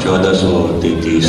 1433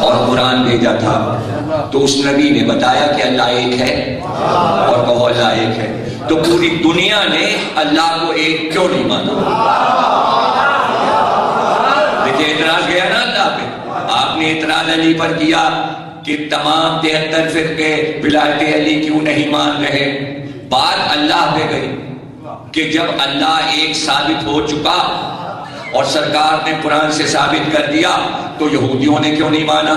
اور قرآن بھیجا تھا تو اس نبی نے بتایا کہ اللہ ایک ہے اور کہو اللہ ایک ہے. تو پوری دنیا نے اللہ کو ایک کیوں نہیں مانا؟ دیکھیں اعتراض گیا نا اللہ پہ. آپ نے اعتراض علی پر کیا کہ تمام 73 فرقے ولایت علی کیوں نہیں مان رہے. بات اللہ پہ گئی کہ جب اللہ ایک ثابت ہو چکا اور سرکار نے قرآن سے ثابت کر دیا تو یہودیوں نے کیوں نہیں مانا؟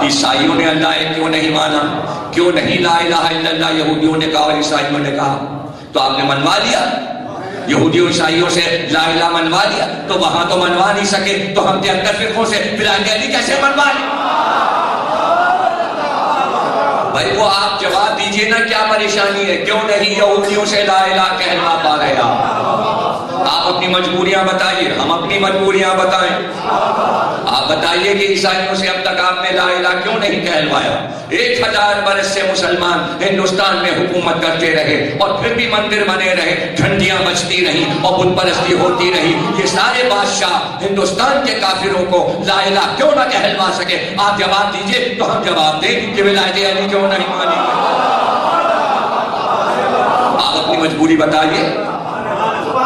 عیسائیوں نے اللہ ایک کیوں نہیں مانا؟ کیوں نہیں لا الہ الا اللہ یہودیوں نے کہا اور عیسائیوں نے کہا؟ تو آپ نے منوا لیا یہودیوں عیسائیوں سے لا الہ منوا لیا. تو وہاں تو منوا نہیں سکے تو ہم 73 فرقوں سے ولایت علی کیسے منوا لیں؟ بھائی وہ آپ جواب دیجئے نا, کیا پریشانی ہے؟ کیوں نہیں یہودیوں سے لا الہ کہلوا پا رہے آپ اپنی مجبوریاں بتائیے, ہم اپنی مجبوریاں بتائیں. آپ بتائیے کہ عیسائیوں سے اب تک آپ نے لا الہ کیوں نہیں کہلوایا؟ 1000 برس سے مسلمان ہندوستان میں حکومت کرتے رہے اور پھر بھی مندر بنے رہے, گھنٹیاں بجتی رہی اور بت پرستی ہوتی رہی. یہ سارے بادشاہ ہندوستان کے کافروں کو لا الہ کیوں نہ کہلوا سکے؟ آپ جواب دیجئے تو ہم جواب دیں کہ ولایت علی کیوں نہیں مانی. آپ اپنی مجبوری بتائیے,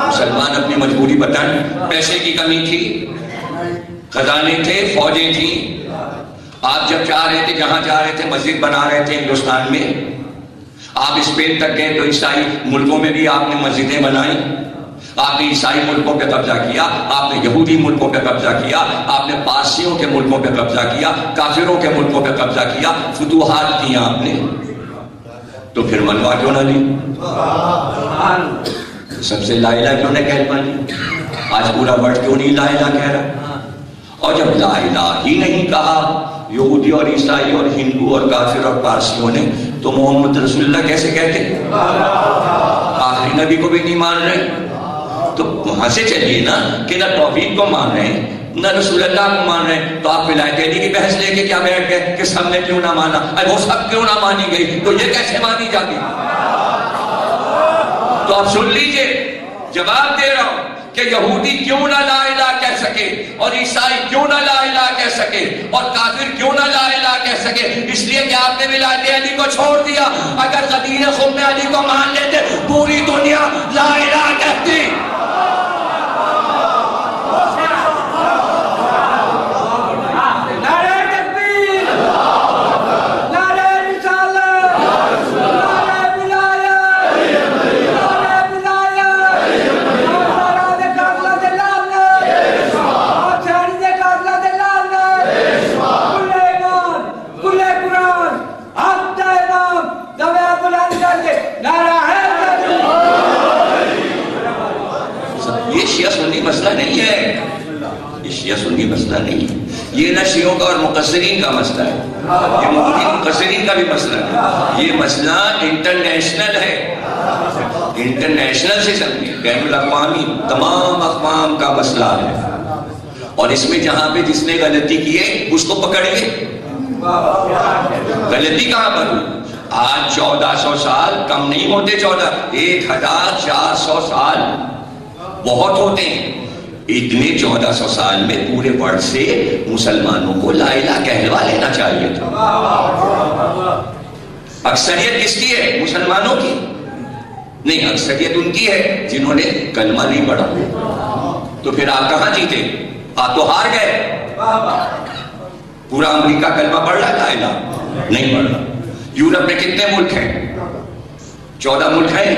مسلمان اپنی مجبوری بتائیں. پیسے کی کمی تھی, خزانے تھے, فوجیں تھیں. آپ جب جا رہے تھے, جہاں جا رہے تھے مسجد بنا رہے تھے ہندوستان میں. آپ اسپین تک گئے تو عیسائی ملکوں میں بھی آپ نے مسجدیں بنائیں. آپ نے عیسائی ملکوں پہ قبضہ کیا, آپ نے یہودی ملکوں پہ قبضہ کیا, آپ نے پارسیوں کے ملکوں پہ قبضہ کیا, کافروں کے ملکوں پہ قبضہ کیا, فتوحات کی آپ نے. تو پھر منوا کیوں نہ لی؟ سب سے لا الہ کیوں نہ کہہ پانی؟ آج پورا ورلڈ کیوں نہیں لا الہ کہہ رہا؟ اور جب لا الہ ہی نہیں کہا یہودی اور عیسائی اور ہندو اور کافر اور پارسیوں نے, تو محمد رسول اللہ کیسے کہتے؟ آخری نبی کو بھی نہیں مان رہے. تو وہاں سے چلیے نا کہ نہ توحید کو مان رہے ہیں نہ رسول اللہ کو مان رہے ہیں. تو آپ ولایت علی کی بحث لے کے کیا بیٹھ گئے کہ سب نے کیوں نہ مانا؟ وہ سب کیوں نہ مانی گئی تو یہ کیسے مانی جاتی؟ تو آپ سن لیجئے, جواب دے رہا ہوں کہ یہودی کیوں نہ لا الہ کہہ سکے اور عیسائی کیوں نہ لا الہ کہہ سکے اور کافر کیوں نہ لا الہ کہہ سکے؟ اس لیے کہ آپ نے ولایت علی کو چھوڑ دیا. اگر غدیر خم علی کو مان لیتے پوری دنیا لا الہ کہتی. مسئلہ نہیں ہے, یہ شیعہ سنی مسئلہ نہیں ہے. یہ نہ شیعوں کا اور مقصرین کا مسئلہ ہے, یہ مقصرین کا بھی مسئلہ ہے. یہ مسئلہ انٹرنیشنل ہے, انٹرنیشنل سے سمجھے, بین الاقوامی تمام اقوام کا مسئلہ ہے. اور اس میں جہاں پہ جس نے غلطی کی ہے اس کو پکڑیں گے. غلطی کہاں پر ہوئی؟ آج 1400 سال کم نہیں ہوتے, 1400 سال بہت ہوتے ہیں. اتنے 1400 سال میں پورے ورلڈ سے مسلمانوں کو لا الہ کہلوا لینا چاہیے تھا. اکثریت کس کی ہے؟ مسلمانوں کی نہیں, اکثریت ان کی ہے جنہوں نے کلمہ نہیں پڑھا. تو پھر آپ کہاں جیتے؟ آپ تو ہار گئے. پورا امریکہ کلمہ پڑھ رہا ہے, لا الہ نہیں پڑھ رہا. یورپ میں کتنے ملک ہیں؟ 14 ملک ہیں,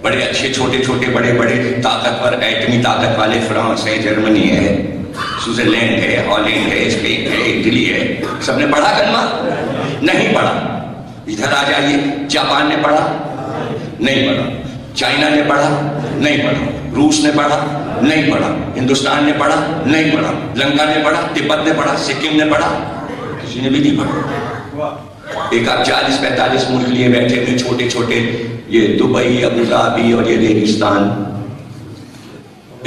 بڑے اچھے چھوٹے چھوٹے بڑے بڑے طاقتور ایٹمی طاقت والے. فرانس ہے, جرمنی ہے, سوئٹزرلینڈ ہے, ہالینڈ ہے, اسپین ہے, اٹلی ہے. سب نے پڑھا کلمہ؟ نہیں پڑھا. ادھر آ جائیے, جاپان نے پڑھا؟ نہیں پڑھا. چائنا نے پڑھا؟ نہیں پڑھا. روس نے پڑھا؟ نہیں پڑھا. ہندوستان نے پڑھا؟ نہیں پڑھا. لنکا نے پڑھا؟ تبت نے پڑھا؟ سکم نے پڑھا؟ کسی نے بھی نہیں پڑھا. ایک آپ 40-45 ملک لیے بیٹھے ہوئے چھوٹے چھوٹے, یہ دبئی, ابو ظہبی اور یہ ریگستان.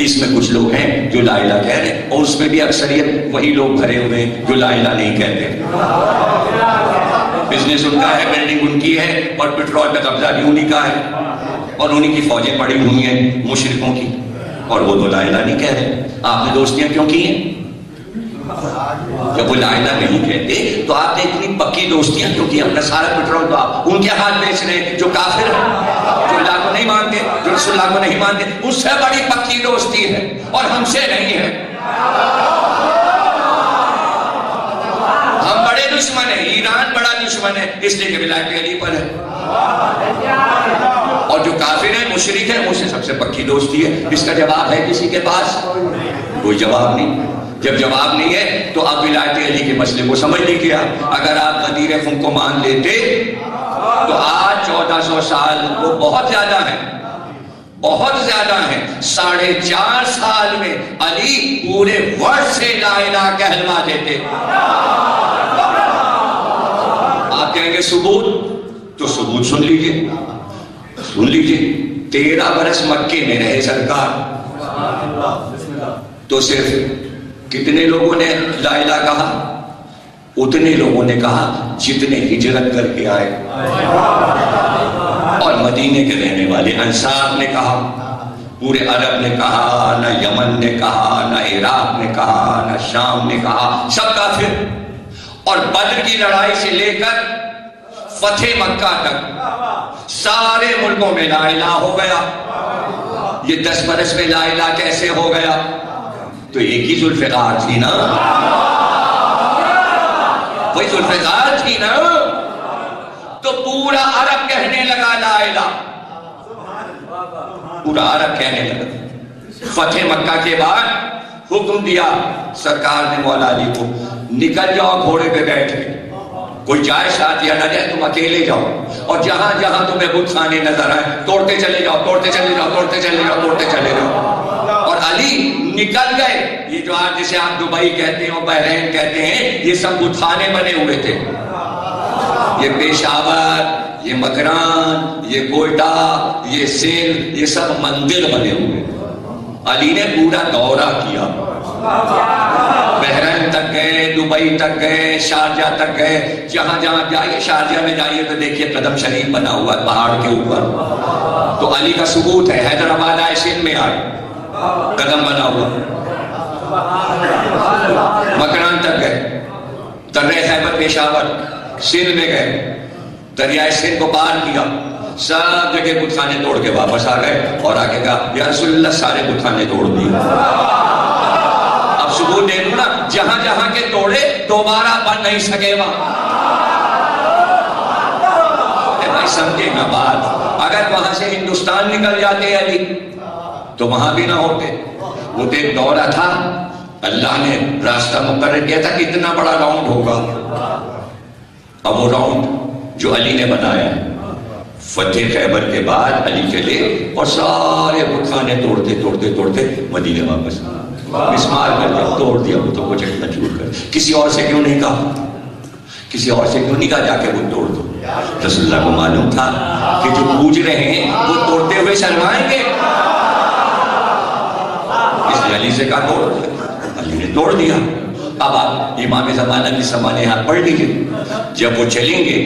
اس میں کچھ لوگ ہیں جو لا الہ کہہ رہے ہیں, اور اس میں بھی اکثریت وہی لوگ بھرے ہوئے ہیں جو لا الہ نہیں کہتے. بزنس ان کا ہے, بلڈنگ ان کی ہے, اور پیٹرول پہ قبضہ بھی انہی کا ہے, اور انہی کی فوجیں پڑی ہوئی ہیں مشرکوں کی, اور وہ تو لا الہ نہیں کہہ رہے. آپ نے دوستیاں کیوں کی ہیں؟ جب وہ لا الہ نہیں کہتے تو آپ نے اتنی پکی دوستیاں کیوں کی؟ اپنا سارا پیٹرول تو آپ ان کے ہاتھ بیچ رہے ہیں جو کافر ہیں، جو اللہ کو نہیں مانتے، جو رسول اللہ کو نہیں مانتے. اس سے بڑی پکی دوستی ہے اور ہم سے نہیں ہے. ہم بڑے دشمن ہیں، ایران بڑا دشمن ہے اس لیے کہ ولایت علی پر ہے، اور جو کافر ہیں مشرک ہیں ان سے سب سے پکی دوستی ہے. اس کا جواب ہے کسی کے پاس؟ کوئی جواب نہیں. جب جواب نہیں ہے تو آپ ولایت علی کے مسئلے کو سمجھ نہیں کیا. اگر آپ غدیر خم کو مان لیتے تو آج 1400 سال وہ بہت زیادہ ہیں، بہت زیادہ ہیں. 4.5 سال میں علی پورے ورڈ سے لا الہ کہلوا دیتے. آپ کہیں گے ثبوت، تو ثبوت سن لیجئے، سن لیجئے. 13 برس مکے میں رہے سرکار، تو صرف کتنے لوگوں نے لا الہ کہا؟ اتنے لوگوں نے کہا جتنے ہجرت کر کے آئے. اور مدینے کے رہنے والے انصار نے کہا، پورے عرب نے کہا، نہ یمن نے کہا، نہ عراق نے کہا، نہ شام نے کہا، سب کافر. اور بدر کی لڑائی سے لے کر فتح مکہ تک سارے ملکوں میں لا الہ ہو گیا. یہ 10 برس میں لا الہ کیسے ہو گیا؟ تو ایک ہی ذوالفقار تھی نا، وہی ذوالفقار تھی نا. تو پورا عرب کہنے لگا لا الہ، پورا عرب کہنے لگا. فتح مکہ کے بعد حکم دیا سرکار نے مولا علی کو، نکل جاؤ گھوڑے پہ بیٹھ کے، کوئی جائے ساتھ یا نہ جائے تم اکیلے جاؤ، اور جہاں جہاں تمہیں بت خانے نظر آئے توڑتے چلے جاؤ، توڑتے چلے جاؤ، توڑتے چلے جاؤ، توڑتے چلے جاؤ. اور علی نکل گئے. یہ جو آج جسے آپ دبئی کہتے ہیں، بحرین کہتے ہیں، یہ سب بت خانے بنے ہوئے تھے. یہ پیشاور، یہ مکران، یہ کوئٹہ، یہ سندھ، یہ سب مندر بنے ہوئے. علی نے پورا دورہ کیا، بحرین تک گئے، دبئی تک گئے، شارجہ تک گئے. جہاں جہاں جائیے، شارجہ میں جائیے تو دیکھیے قدم شریف بنا ہوا ہے پہاڑ کے اوپر، تو علی کا ثبوت ہے. حیدرآباد آئے، سندھ میں آئے، قدم بنا ہوا. مکران تک گئے، درہ خیبر پیشاور، سندھ میں گئے، دریائے سندھ کو پار کیا، سب جگہ بت خانے توڑ کے واپس آ گئے. اور آگے کہا یا رسول اللہ سارے بت خانے توڑ دیے. اب ثبوت دے دوں نا، جہاں جہاں کے توڑے دوبارہ بن نہیں سکے وہاں. بھائی سمجھے نا بات. اگر وہاں سے ہندوستان نکل جاتے علی تو وہاں بھی نہ ہوتے. وہ تو ایک دورہ تھا، اللہ نے راستہ مقرر کیا تھا کہ اتنا بڑا راؤنڈ ہوگا. اب وہ راؤنڈ جو علی نے بنایا، فتح خیبر کے بعد علی چلے اور سارے بت خانے توڑتے توڑتے توڑتے مدینے واپس مسمار کر دیا، توڑ دیا بتوں کو، چکنا چور کر. کسی اور سے کیوں نہیں کہا؟ کسی اور سے کیوں نہیں کہا جا کے وہ توڑ دو؟ رسول اللہ کو معلوم تھا کہ جو پوج رہے ہیں وہ توڑتے ہوئے شرمائیں گے، اس لیے علی سے کہا توڑ. علی نے توڑ دیا. اب آپ امام زمانہ کی سمانے یہاں پڑھ لیجئے. جب وہ چلیں گے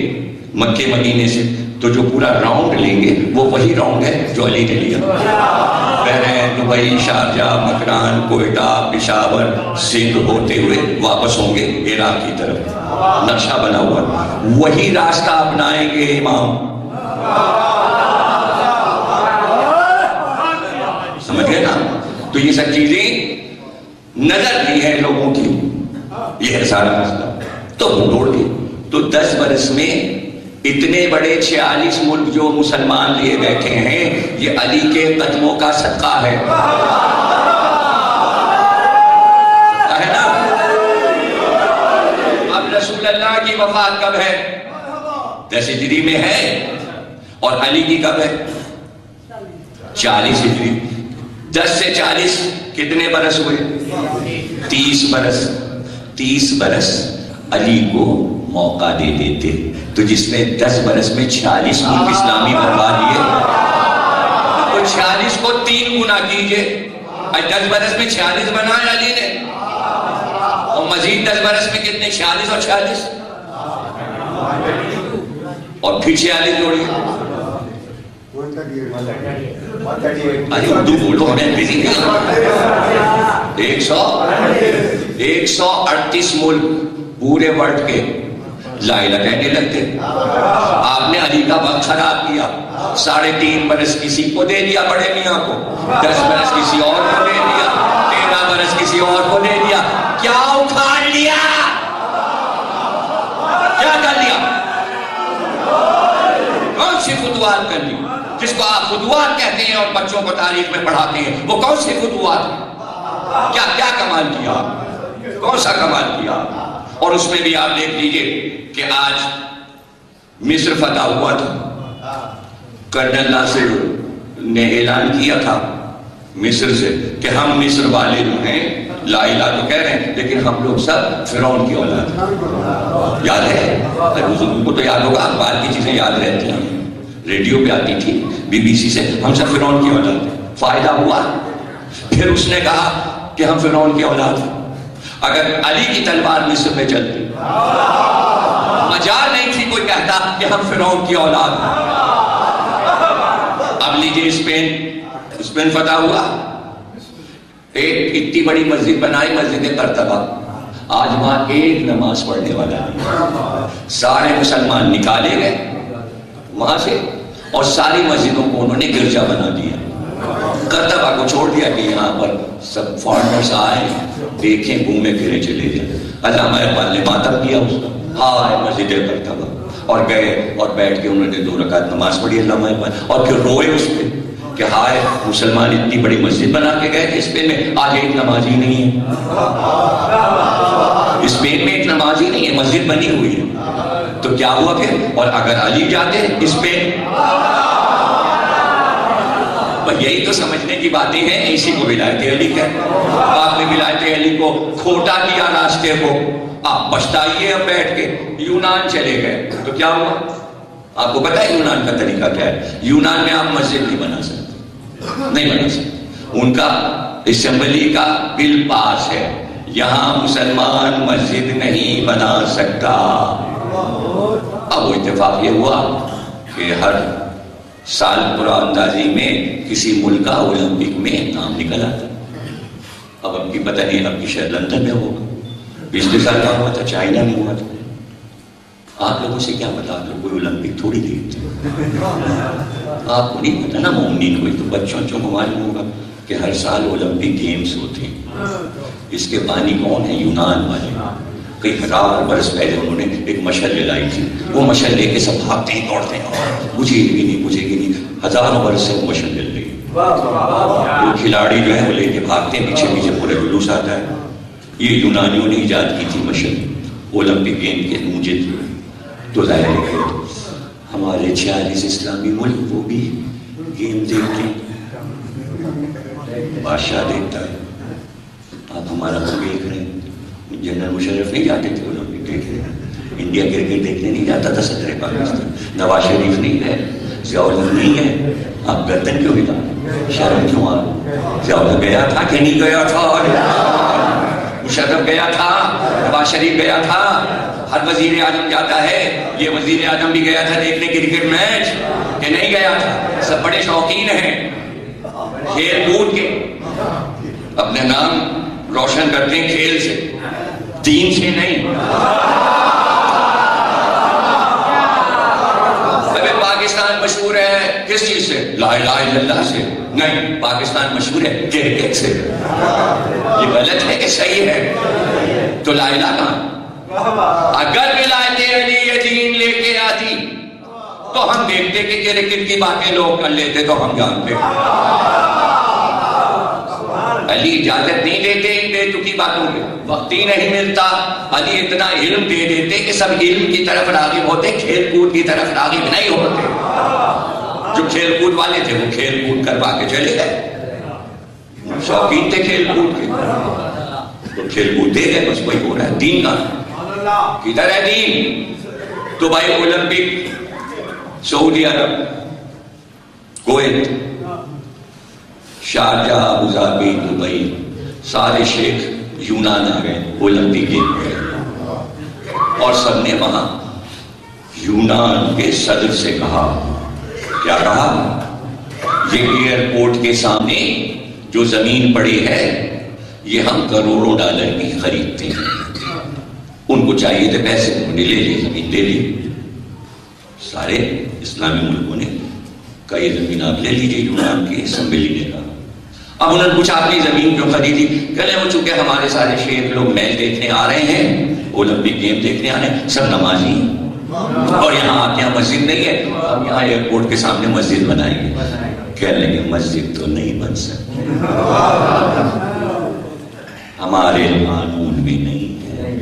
مکے مدینے سے تو جو پورا راؤنڈ لیں گے وہ وہی راؤنڈ ہے جو علی نے لیا. بحرین، دبئی، شارجہ، مکران، کوئٹہ، پشاور، سندھ ہوتے ہوئے واپس ہوں گے عراق کی طرف. نقشہ بنا ہوا، وہی راستہ اپنائیں گے امام. سمجھ گئے نا؟ تو یہ سب چیزیں نظر نہیں ہے لوگوں کی. یہ ہے سارا مسئلہ. تو وہ توڑ گئے. تو 10 برس میں اتنے بڑے 46 ملک جو مسلمان لیے بیٹھے ہیں، یہ علی کے قدموں کا صدقہ ہے. ہے نا؟ اب رسول اللہ کی وفات کب ہے؟ 10 ہجری میں ہے. اور علی کی کب ہے؟ 40 ہجری. 10 سے 40 کتنے برس ہوئے؟ 30 برس. 30 برس علی کو موقع دے دیتے تو جس نے 10 برس میں 46 ملک اسلامی بنوا لیے، تو 46 کو 3 گنا کیجئے. 10 برس میں 46 بنایا علی نے، اور مزید 10 برس میں کتنے؟ 46 اور 46 اور پھر 46 جوڑیے. ارے اردو بولو، ہمیں بزی نہیں. 138 ملک پورے ورلڈ کے لا الہ کہنے لگتے. آپ نے علی کا وقت خراب کیا. 3.5 برس کسی کو دے دیا بڑے میاں کو، 10 برس کسی اور کو دے دیا، 13 برس کسی اور کو دے دیا. کیا اکھاڑ لیا؟ کیا کر لیا؟ کون سی فتوحات کر لی جس کو آپ فتوحات کہتے ہیں اور بچوں کو تاریخ میں پڑھاتے ہیں؟ وہ کون سی فتوحات ہیں؟ کیا کیا کمال کیا؟ کون سا کمال کیا؟ اور اس میں بھی آپ دیکھ لیجئے کہ آج مصر فتح ہوا تھا. کرنل ناصر نے اعلان کیا تھا مصر سے کہ ہم مصر والے جو ہیں لا الہ تو کہہ رہے ہیں لیکن ہم لوگ سب فرعون کی اولاد ہیں. یاد ہے؟ ان کو تو یاد ہوگا، اخبار کی چیزیں یاد رہتی ہیں، ریڈیو پہ آتی تھی BBC سے، ہم سب فرعون کی اولاد ہیں. فائدہ ہوا؟ پھر اس نے کہا کہ ہم فرعون کی اولاد ہیں. اگر علی کی تلوار مصر میں چلتی، مجال نہیں تھی کوئی کہتا کہ ہم فرعون کی اولاد ہیں. اب لیجیے اسپین فتح ہوا، ایک اتنی بڑی مسجد بنائی، مسجد قرطبہ. آج وہاں ایک نماز پڑھنے والا نہیں. سارے مسلمان نکالے گئے وہاں سے اور ساری مسجدوں کو انہوں نے گرجا بنا دیا. قرطبہ کو چھوڑ دیا کہ یہاں پر سب فارنرز آئے، دیکھیں، گھومے پھرے چلے جائیں. علامہ اقبال نے ماتم کیا اس کا، ہائے مسجد قرطبہ، اور گئے اور بیٹھ کے انہوں نے 2 رکعت نماز پڑھی علامہ اقبال، اور پھر روئے اس پہ کہ ہائے مسلمان اتنی بڑی مسجد بنا کے گئے کہ اسپین میں آج ایک نماز ہی نہیں ہے. اسپین میں ایک نماز ہی نہیں ہے، مسجد بنی ہوئی ہے. تو کیا ہوا پھر؟ اور اگر علی جاتے اسپین، یہی تو سمجھنے کی باتیں ہیں. اسی کو ولایت علی کہتے ہیں. آپ نے ولایت علی کو کھوٹا کیا راستے کو. آپ پچھتائیے اب بیٹھ کے. یونان چلے گئے تو کیا ہوا؟ آپ کو پتا ہے یونان کا طریقہ کیا ہے؟ یونان میں آپ مسجد نہیں بنا سکتے، نہیں بنا سکتے. ان کا اسمبلی کا بل پاس ہے، یہاں مسلمان مسجد نہیں بنا سکتا. اب وہ اتفاق یہ ہوا کہ ہر سال قرآن اندازی میں کسی ملک کا اولمپک میں نام نکل آتا. اب کی پتہ نہیں، اب کی شاید لندن میں ہوگا. 20 سال کا ہوا تھا، چائنا میں ہوا تھا. آپ لوگوں سے کیا پتا؟ آپ لوگ کوئی اولمپک تھوڑی دیکھتے. آپ کو نہیں پتا نا، مومنین کوئی تو بچوں کو معلوم ہوگا کہ ہر سال اولمپک گیمز ہوتے ہیں. اس کے بانی کون ہیں؟ یونان والے. کئی ہزار برس پہلے انہوں نے ایک مشعل لائی تھی. وہ مشعل لے کے سب بھاگتے ہیں، دوڑتے ہیں، مجھے گی نہیں، مجھے گی نہیں. ہزاروں برس سے وہ مشعل مل رہی ہے. وہ کھلاڑی جو ہے وہ لے کے بھاگتے ہیں، پیچھے پیچھے پورے جلوس آتا ہے. یہ یونانیوں نے ایجاد کی تھی مشعل اولمپک گیم کے مجھے. تو ظاہر ہے ہمارے 46 اسلامی ملک وہ بھی گیم دیکھتے ہیں. بادشاہ دیکھتا ہے. آپ ہمارا تو دیکھ رہے ہیں. جنرل مشرف نہیں جاتے تھے اولمپک دیکھنے. انڈیا کرکٹ دیکھنے نہیں جاتا تھا صدر پاکستان. نواز شریف نہیں ہے، ضیاء الحق نہیں ہے. آپ گردن کیوں ہلا؟ شرم کیوں آ؟ ضیاء الحق گیا تھا کہ نہیں گیا تھا؟ مشرف گیا تھا، نواز شریف گیا تھا، ہر وزیر اعظم جاتا ہے. یہ وزیر اعظم بھی گیا تھا دیکھنے کرکٹ میچ کہ نہیں گیا تھا؟ سب بڑے شوقین ہیں کھیل کود کے، اپنے نام روشن کرتے ہیں کھیل سے، دین سے نہیں. ابھی پاکستان مشہور ہے کس چیز سے؟ لا الہ الا اللہ سے نہیں. پاکستان مشہور ہے کرکٹ سے. یہ غلط ہے کہ صحیح ہے؟ تو لا الہ کہاں؟ اگر ولایت علی یہ دین لے کے آتی تو ہم دیکھتے کہ کرکٹ کی باتیں لوگ کر لیتے تو ہم جانتے. علی اجازت نہیں دیتے ان بے تکی باتوں کے، وقت ہی نہیں ملتا. علی اتنا علم دے دیتے کہ سب علم کی طرف راغب ہوتے، کھیل کود کی طرف راغب نہیں ہوتے. جو کھیل کود والے تھے وہ کھیل کود کروا کے چلے گئے، شوقین تھے کھیل کود کے تو کھیل کود دے گئے. بس وہی ہو رہا ہے. دین کا کدھر ہے دین؟ تو بھائی اولمپک سعودی عرب، کویت، شارجہ، ابوظہبی، دبئی، سارے شیخ یونان آ گئے اولمپک گیم میں. اور سب نے وہاں یونان کے صدر سے کہا، کیا کہا؟ یہ ایئرپورٹ کے سامنے جو زمین پڑی ہے یہ ہم کروڑوں ڈالر کی خریدتے ہیں. ان کو چاہیے تھے پیسے، انہوں نے لے لی، زمین لے لی. سارے اسلامی ملکوں نے کہا یہ زمین آپ لے لیجیے. یونان کی اسمبلی نے کہا. اب انہوں نے پوچھا اپنی زمین کیوں خریدی؟ کہنے وہ چونکہ ہمارے سارے شیخ لوگ میچ دیکھنے آ رہے ہیں، اولمپک گیم دیکھنے آ رہے ہیں، سب نمازی ہیں، اور یہاں آپ کے یہاں مسجد نہیں ہے، ہم یہاں ایئرپورٹ کے سامنے مسجد بنائیں گے. کہنے لگے مسجد تو نہیں بن سکتی، ہمارے قانون میں نہیں ہے.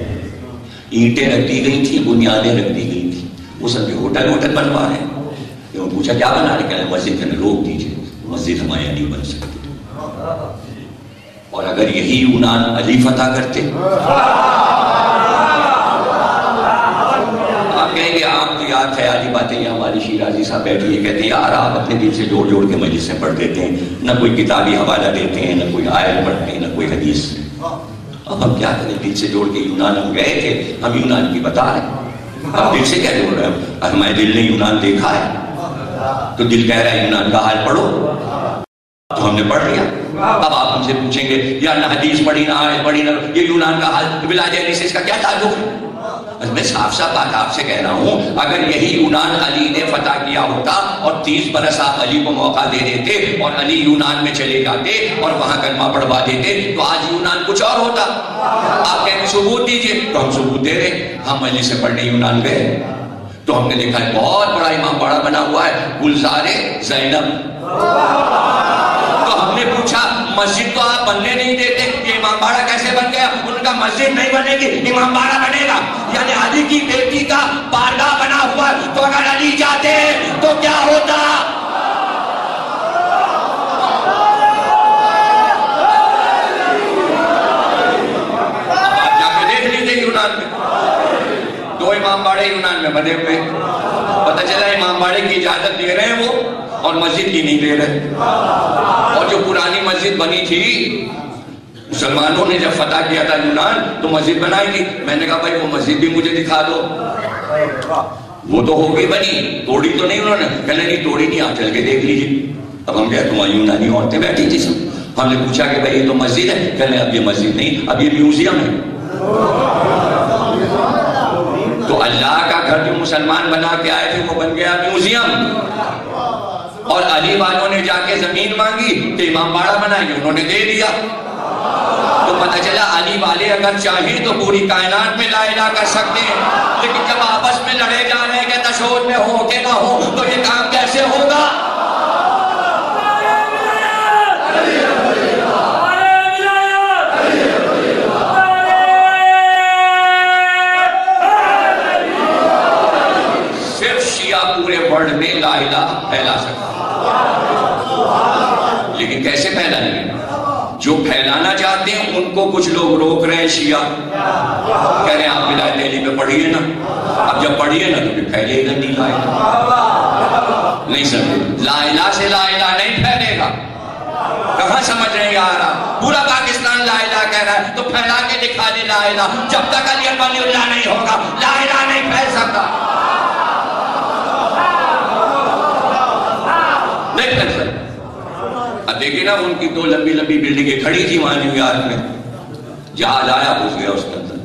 اینٹیں رکھ دی گئی تھی، بنیادیں رکھ دی گئی تھی، وہ سب ہوٹل بنوا رہے ہیں. انہوں نے پوچھا کیا بنا رہے؟ کہنے مسجد میں روک دیجیے، مسجد ہمارے یہاں نہیں بن سکتی. اور اگر یہی یونان علی فتح کرتے، آپ کہیں گے آپ تو یار خیالی باتیں، یہ ہماری شیرازی صاحب بیٹھی ہے کہتے ہیں یار آپ اپنے دل سے جوڑ جوڑ کے مجلسیں پڑھ دیتے ہیں، نہ کوئی کتابی حوالہ دیتے ہیں، نہ کوئی آیت پڑھتے ہیں، نہ کوئی حدیث. اب ہم کیا کریں؟ دل سے جوڑ کے یونان ہم گئے تھے، ہم یونان کی بتا رہے ہیں. اب دل سے کیا جوڑ رہے ہیں؟ ہمارے دل نے یونان دیکھا ہے تو دل کہہ رہا ہے یونان کا حال پڑھو، تو ہم نے پڑھ لیا. اب آپ ہم سے پوچھیں گے یار نہ حدیث پڑھی نہ آیت پڑھی نہ یہ یونان کا حال، ولایت علی سے اس کا کیا تعلق ہے؟ میں صاف صاف بات آپ سے کہہ رہا ہوں، اگر یہی یونان علی نے فتح کیا ہوتا اور 30 برس آپ علی کو موقع دے دیتے اور علی یونان میں چلے جاتے اور وہاں کلمہ پڑھوا دیتے تو آج یونان کچھ اور ہوتا. آپ کہیں گے ثبوت دیجئے، تو ہم ثبوت دے رہے. ہم علی سے پڑھنے یونان گئے تو ہم نے دیکھا ہے بہت بڑا امام باڑہ بنا ہوا ہے، گلزار زینب. تو ہم نے پوچھا مسجد تو آپ بننے نہیں دیتے، یہ امام باڑہ کیسے بن گیا؟ ان کا مسجد نہیں بنے گی، امام باڑہ بنے گا. یعنی علی کی بیٹی کا بارگاہ بنا ہوا ہے، تو اگر علی جاتے تو کیا ہوتا؟ آپ جا کے دیکھ لیجیے یونان میں 2 امام باڑے یونان میں بنے ہوئے. پتہ چلا امام باڑے کی اجازت دے رہے ہیں وہ اور مسجد کی نہیں دے رہے. اور جو پرانی مسجد بنی تھی مسلمانوں نے جب فتح کیا تھا یونان تو مسجد بنائی تھی. میں نے کہا بھائی وہ مسجد بھی مجھے دکھا دو. وہ تو ہوگی بنی، توڑی تو نہیں انہوں نے. کہنے نہیں توڑی نہیں، آپ چل کے دیکھ لیجیے. اب ہم کہتے ہیں یونانی عورتیں بیٹھی تھی سب. ہم نے پوچھا کہ بھائی یہ تو مسجد ہے. کہنے اب یہ مسجد نہیں، اب یہ میوزیم ہے. تو اللہ کا گھر جو مسلمان بنا کے آئے تھے وہ بن گیا میوزیم. اور علی والوں نے جا کے زمین مانگی تو امام باڑہ بنائیں گے، انہوں نے دے دیا. تو پتہ چلا علی والے اگر چاہیں تو پوری کائنات میں لا الہ کر سکتے ہیں، لیکن جب آپس میں لڑے جا رہے ہیں کہ تشہد میں ہو کہ نہ ہو تو یہ کام کیسے ہوگا؟ صرف شیعہ پورے ورلڈ میں لا الہ پھیلا سکتا، لیکن کیسے پھیلائیں گے؟ جو پھیلانا چاہتے ہیں ان کو کچھ لوگ روک رہے ہیں. شیعہ کہہ رہے ہیں آپ ولایت علی پہ پڑھیے نا. اب جب پڑھیے نا تو پھر پھیلے گا نہیں لا الہ. نہیں سمجھے؟ لا الہ سے لا الہ نہیں پھیلے گا. کہاں سمجھ رہے ہیں یار؟ پورا پاکستان لا الہ کہہ رہا ہے تو پھیلا کے دکھا دے لا الہ. جب تک علی ولی اللہ نہیں ہوگا لا الہ نہیں پھیل سکتا. نہیں پھیل سکتا. اب دیکھیں نا ان کی 2 لمبی لمبی بلڈنگیں کھڑی تھی وہاں نیو یارک میں. جہاز آیا گھس گیا اس کے اندر،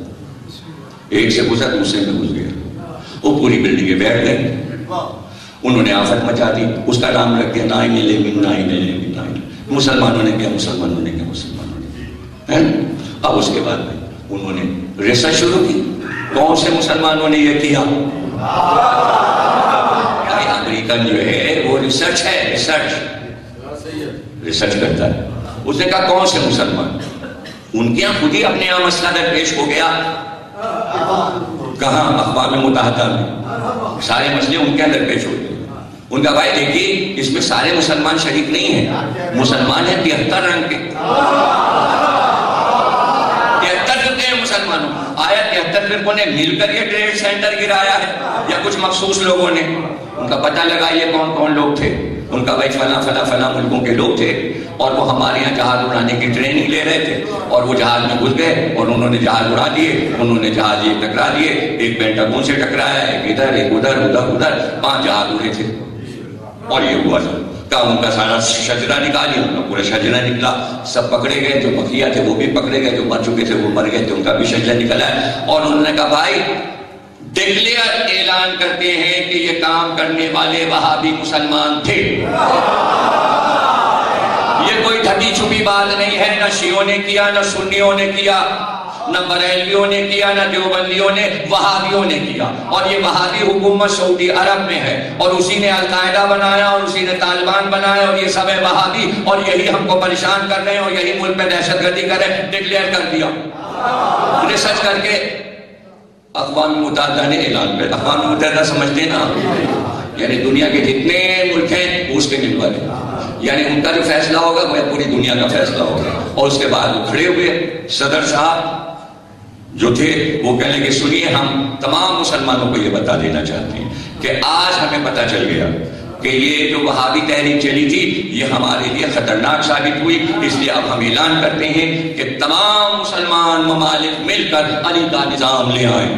ایک سے گھسا دوسرے میں گھس گیا. وہ پوری بلڈنگیں بیٹھ گئی. انہوں نے آفت مچا دی. اس کا نام رکھ دیا 9/11. مسلمانوں نے کیا مسلمانوں نے کیا مسلمانوں نے. اب اس کے بعد انہوں نے ریسرچ شروع کی. کون سے مسلمانوں نے یہ کیا؟ امریکن جو ہے وہ ریسرچ ہے، ریسرچ کرتا ہے. اس نے کہا کون سے مسلمان؟ ان کے یہاں خود ہی اپنے یہاں مسئلہ درپیش ہو گیا. کہاں؟ اقوام متحدہ میں سارے مسئلے ان کے اندر پیش ہوتے ہیں. ان کا بھائی دیکھیے اس میں سارے مسلمان شریک نہیں ہیں. مسلمان ہیں 73 رنگ کے، 73 فرقے ہیں مسلمانوں. آیا 73 فرقوں نے مل کر یہ ٹریڈ سینٹر گرایا ہے یا کچھ مخصوص لوگوں نے؟ ان کا پتہ لگا یہ کون کون لوگ تھے. ان کا بھائی فلاں ملکوں کے لوگ تھے اور وہ ہمارے یہاں جہاز اڑانے کی ٹریننگ لے رہے تھے اور وہ جہاز میں گھس گئے اور انہوں نے جہاز اڑا دیے. انہوں نے جہاز یہ ٹکرا دیے، ایک پینٹاگون سے ٹکرایا، ایک ادھر ایک ادھر 5 جہاز اڑے تھے اور یہ ہوا تھا. کا ان کا سارا شجرہ نکالی، ان کا پورا شجرہ نکلا، سب پکڑے گئے، جو بقیہ تھے وہ بھی پکڑے گئے، جو مر چکے تھے وہ مر گئے تھے، ان کا بھی شجرہ نکلا ہے۔ اور انہوں نے کہا بھائی ڈکلیئر اعلان کرتے ہیں کہ یہ کام کرنے والے وہابی مسلمان تھے، یہ کوئی ڈھکی چھپی بات نہیں ہے، نہ شیعوں نے کیا، نہ سنیوں نے کیا، نہ بریلویوں نے کیا، نہ دیوبندیوں نے، وہابیوں نے کیا۔ اور یہ وہابی حکومت سعودی عرب میں ہے، اور اسی نے القاعدہ بنایا، اور اسی نے طالبان بنایا، اور یہ سب ہے وہابی، اور یہی ہم کو پریشان کر رہے ہیں، اور یہی ملک میں دہشت گردی کر رہے ہیں۔ ڈکلیئر کر دیا، ریسرچ کر کے اقوام متحدہ نے اعلان کیا۔ اقوام متحدہ سمجھتے نا، یعنی دنیا کے جتنے ملک ہیں اس کے ممبر ہیں، یعنی ان کا جو فیصلہ ہوگا وہ پوری دنیا کا فیصلہ ہوگا۔ اور اس کے بعد وہ کھڑے ہوئے، صدر صاحب جو تھے وہ کہنے لگے سنیے ہم تمام مسلمانوں کو یہ بتا دینا چاہتے ہیں کہ آج ہمیں پتہ چل گیا کہ یہ جو وہابی تحریک چلی تھی یہ ہمارے لیے خطرناک ثابت ہوئی، اس لیے اب ہم اعلان کرتے ہیں کہ تمام مسلمان ممالک مل کر علی کا نظام لے آئیں۔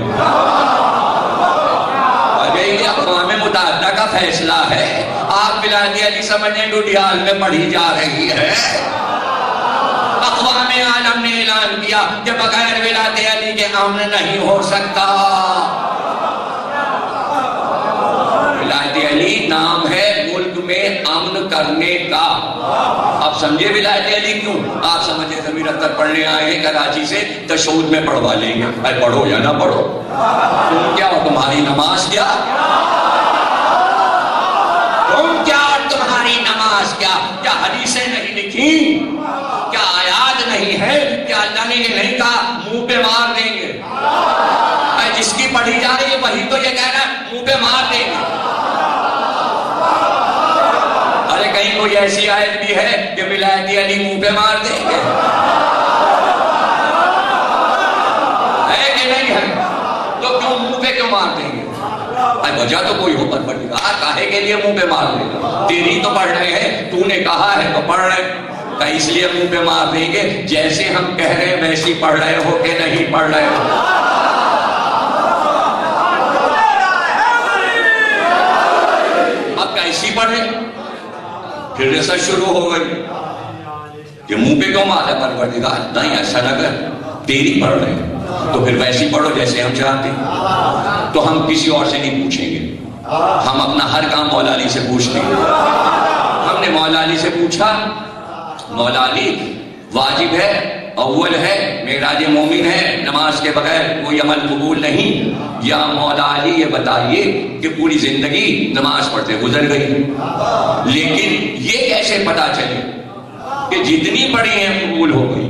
یہ اقوام متحدہ کا فیصلہ ہے، آپ ولایت علی سمجھیں ڈوڈیال میں پڑھی جا رہی ہے۔ اقوام عالم نے اعلان کیا کہ بغیر ولایت علی کے امن نہیں ہو سکتا۔ ولایت علی نام ہے ملک میں امن کرنے کا۔ آپ سمجھے ولایت علی کیوں؟ آپ سمجھے ضمیر اختر پڑھنے آئے ہیں کراچی سے، تشہد میں پڑھوا لیں گے، اے پڑھو یا نہ پڑھو، تم کیا ہو، تمہاری نماز کیا، تم کیا اور تمہاری نماز کیا؟ کیا حدیثیں نہیں لکھی؟ کیا آیات نہیں ہے؟ کیا اللہ نے یہ نہیں کہا منہ پہ مار دیں گے؟ جس کی پڑھی جا رہی ہے وہی تو یہ کہہ رہا ہے منہ پہ مار دیں گے۔ ارے کہیں کوئی ایسی آیت بھی ہے کہ ولایت علی منہ پہ مار دیں گے؟ ہے کہ نہیں ہے؟ تو کیوں منہ پہ کیوں مار دیں گے؟ وجہ تو کوئی ہو، پر کاہے کے لیے منہ پہ مار دیں گے؟ تیری تو پڑھ رہے ہیں، تو نے کہا ہے تو پڑھ رہے ہیں، اس لیے منہ پہ مار دیں گے جیسے ہم کہہ رہے ہیں ویسی پڑھ رہے ہو کہ نہیں پڑھ رہے ہو؟ اب کیسی پڑھے؟ پھر ریسرچ شروع ہو گئی کہ منہ پہ کیوں مار ہے پروردگار؟ نہیں ایسا نہ کر، تیری پڑھ رہے ہیں تو پھر ویسی پڑھو جیسے ہم چاہتے ہیں۔ تو ہم کسی اور سے نہیں پوچھیں گے، ہم اپنا ہر کام مولا علی سے پوچھتے ہیں۔ ہم نے مولا علی سے پوچھا، مولا علی واجب ہے، اول ہے، معراج مومن ہے، نماز کے بغیر کوئی عمل قبول نہیں، یا مولا علی یہ بتائیے کہ پوری زندگی نماز پڑھتے گزر گئی، لیکن یہ کیسے پتا چلے کہ جتنی پڑھی ہیں قبول ہو گئی؟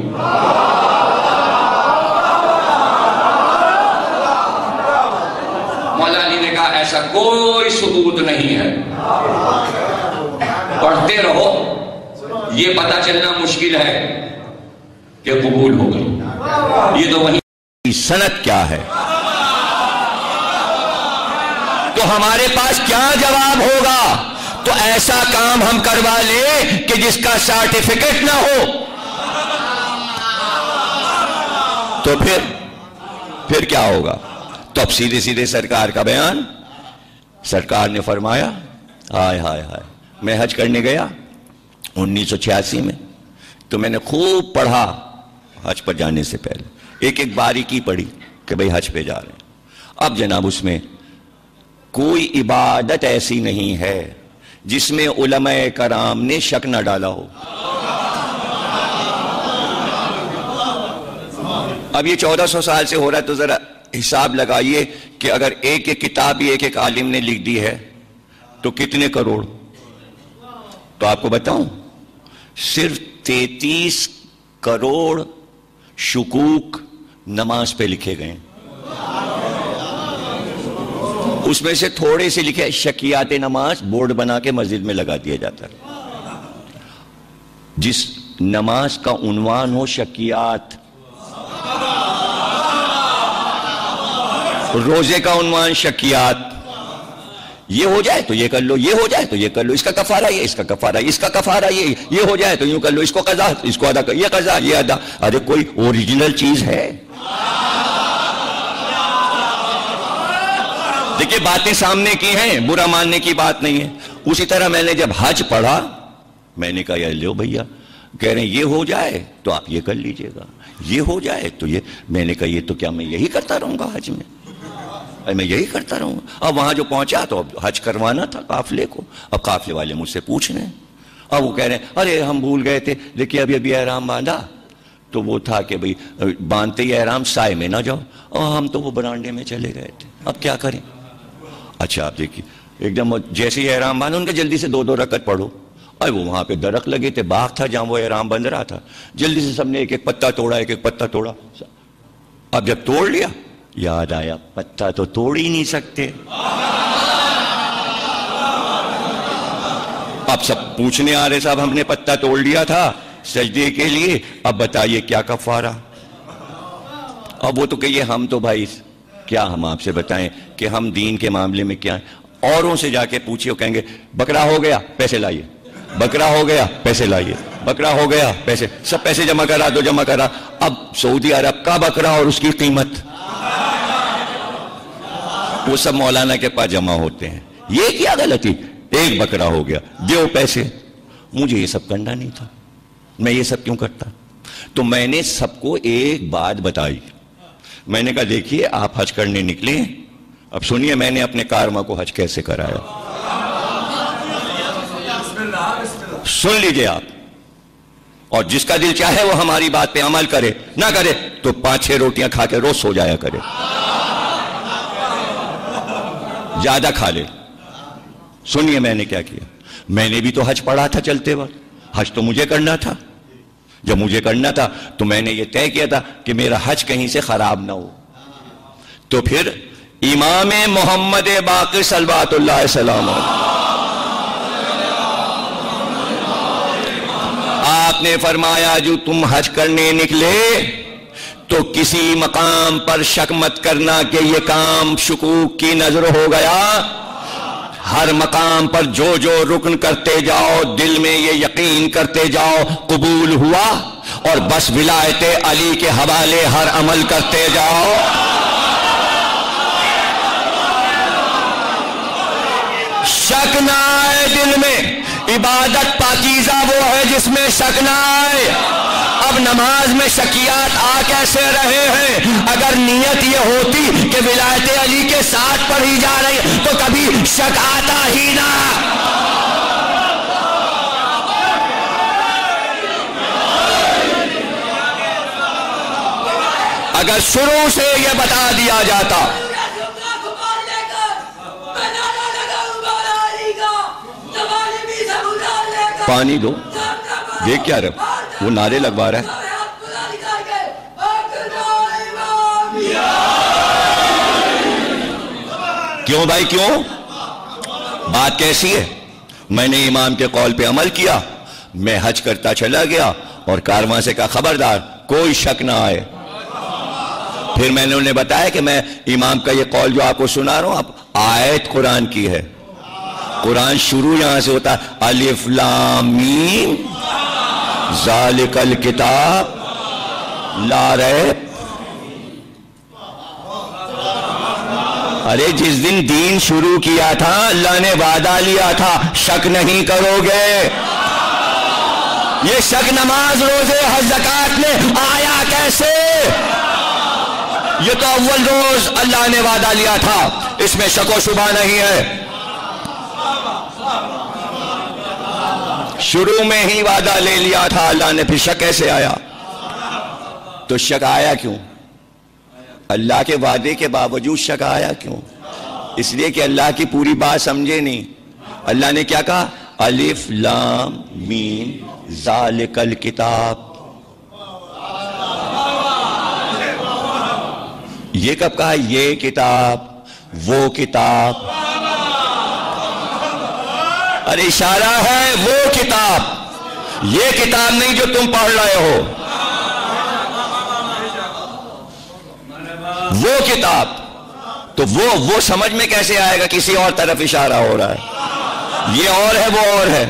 مولا علی نے کہا ایسا کوئی ثبوت نہیں ہے، پڑھتے رہو، یہ پتا چلنا مشکل ہے کہ قبول ہو گئی۔ یہ تو وہی سند کیا ہے؟ تو ہمارے پاس کیا جواب ہوگا؟ تو ایسا کام ہم کروا لیں کہ جس کا سرٹیفکیٹ نہ ہو، تو پھر کیا ہوگا؟ تو اب سیدھے سیدھے سرکار کا بیان، سرکار نے فرمایا ہائے ہائے ہائے، میں حج کرنے گیا 1986 میں، تو میں نے خوب پڑھا حج پر جانے سے پہلے، ایک ایک باریکی پڑھی کہ بھئی حج پہ جا رہے ہیں۔ اب جناب اس میں کوئی عبادت ایسی نہیں ہے جس میں علماء کرام نے شک نہ ڈالا ہو۔ اب یہ 1400 سال سے ہو رہا ہے، تو ذرا حساب لگائیے کہ اگر ایک ایک کتاب ایک ایک عالم نے لکھ دی ہے تو کتنے کروڑ؟ تو آپ کو بتاؤں، صرف 33 کروڑ شکوک نماز پہ لکھے گئے، اس میں سے تھوڑے سے لکھے شکیات نماز، بورڈ بنا کے مسجد میں لگا دیا جاتا ہے۔ جس نماز کا عنوان ہو شکیات، روزے کا عنوان شکیات، یہ ہو جائے تو یہ کر لو، یہ ہو جائے تو یہ کر لو، اس کا کفارہ یہ، اس کا کفارہ یہ، اس کا کفارہ یہ ہو جائے تو یوں کر لو، اس کو قضا، اس کو ادا کر، یہ قضا یہ ادا۔ ارے کوئی اوریجنل چیز ہے؟ دیکھیے باتیں سامنے کی ہیں، برا ماننے کی بات نہیں ہے۔ اسی طرح میں نے جب حج پڑھا میں نے کہا یار لو بھیا، کہہ رہے ہیں یہ ہو جائے تو آپ یہ کر لیجئے گا، یہ ہو جائے تو یہ. میں نے کہا یہ تو کیا میں یہی کرتا رہوں گا حج میں یہی کرتا رہوں گا. اب وہاں جو پہنچا تو اب حج کروانا تھا قافلے کو. اب قافلے والے مجھ سے پوچھ رہے ہیں، اب وہ کہہ رہے ہیں ارے ہم بھول گئے تھے لیکن ابھی احرام باندھا. تو وہ تھا کہ بھئی باندھتے ہی احرام سائے میں نہ جاؤ، اور ہم تو وہ برانڈے میں چلے گئے تھے، اب کیا کریں. اچھا آپ دیکھیے ایک دم جیسے ہی احرام باندھا ان کا جلدی سے 2 رکعت پڑھو. اور وہ وہاں پہ درخت لگے تھے، باغ تھا جہاں وہ احرام بندھ رہا تھا. جلدی سے سب نے ایک ایک پتا توڑا، ایک ایک پتا توڑا. اب جب توڑ لیا یاد آیا پتا تو توڑ ہی نہیں سکتے. اب سب پوچھنے آ رہے صاحب ہم نے پتا توڑ لیا تھا سجدے کے لیے، اب بتائیے کیا کفارہ. اب وہ تو کہیے ہم تو بھائی کیا ہم آپ سے بتائیں کہ ہم دین کے معاملے میں کیا ہیں. اوروں سے جا کے پوچھئے وہ کہیں گے بکرا ہو گیا پیسے لائیے، بکرا ہو گیا پیسے لائیے، بکرا ہو گیا پیسے، سب پیسے جمع کرا دو جمع کرا. اب سعودی عرب کا بکرا اور اس کی قیمت وہ سب مولانا کے پاس جمع ہوتے ہیں. یہ کیا غلطی، ایک بکرا ہو گیا دیو پیسے. مجھے یہ سب کرنا نہیں تھا، میں یہ سب کیوں کرتا. تو میں نے سب کو ایک بات بتائی. میں نے کہا دیکھیے آپ حج کرنے نکلے، اب سنیے میں نے اپنے کارما کو حج کیسے کرایا. سن لیجئے آپ، اور جس کا دل چاہے وہ ہماری بات پہ عمل کرے، نہ کرے تو 5-6 روٹیاں کھا کے روز سو جایا کرے، زیادہ کھا لے. سنیے میں نے کیا کیا. میں نے بھی تو حج پڑھا تھا چلتے وقت، حج تو مجھے کرنا تھا. جب مجھے کرنا تھا تو میں نے یہ طے کیا تھا کہ میرا حج کہیں سے خراب نہ ہو. تو پھر امام محمد باقر صلوات اللہ علیہ وسلم آپ نے فرمایا جو تم حج کرنے نکلے تو کسی مقام پر شک مت کرنا کہ یہ کام شکوک کی نظر ہو گیا. ہر مقام پر جو جو رکن کرتے جاؤ دل میں یہ یقین کرتے جاؤ قبول ہوا، اور بس ولایت علی کے حوالے ہر عمل کرتے جاؤ. شک نہ آئے دل میں. عبادت پاکیزہ وہ ہے جس میں شک نہ آئے. اب نماز میں شکیات آ کیسے رہے ہیں؟ اگر نیت یہ ہوتی کہ ولایت علی کے ساتھ پڑھی جا رہی تو کبھی شک آتا ہی نہ. اگر شروع سے یہ بتا دیا جاتا پانی دو، دیکھ کیا رہا وہ نعرے لگوا رہا ہے. کیوں بھائی کیوں؟ بات کیسی ہے؟ میں نے امام کے قول پہ عمل کیا، میں حج کرتا چلا گیا اور کارواں سے کہا خبردار کوئی شک نہ آئے. پھر میں نے انہیں بتایا کہ میں امام کا یہ قول جو آپ کو سنا رہا ہوں اب آیت قرآن کی ہے. قرآن شروع یہاں سے ہوتا ہے الف لام میم ذالک الکتاب لا ریب. ارے جس دن دین شروع کیا تھا اللہ نے وعدہ لیا تھا شک نہیں کرو گے. یہ شک نماز روزے حج زکات میں آیا کیسے؟ یہ تو اول روز اللہ نے وعدہ لیا تھا، اس میں شک و شبہ نہیں ہے. شروع میں ہی وعدہ لے لیا تھا اللہ نے، پھر شک کیسے آیا؟ تو شک آیا کیوں؟ اللہ کے وعدے کے باوجود شک آیا کیوں؟ اس لیے کہ اللہ کی پوری بات سمجھے نہیں. اللہ نے کیا کہا؟ الف لام میم ذالک الکتاب. یہ کب کہا؟ یہ کتاب وہ کتاب. ارے اشارہ ہے وہ کتاب، یہ کتاب نہیں جو تم پڑھ رہے ہو. وہ کتاب تو وہ سمجھ میں کیسے آئے گا؟ کسی اور طرف اشارہ ہو رہا ہے. یہ اور ہے وہ اور ہے.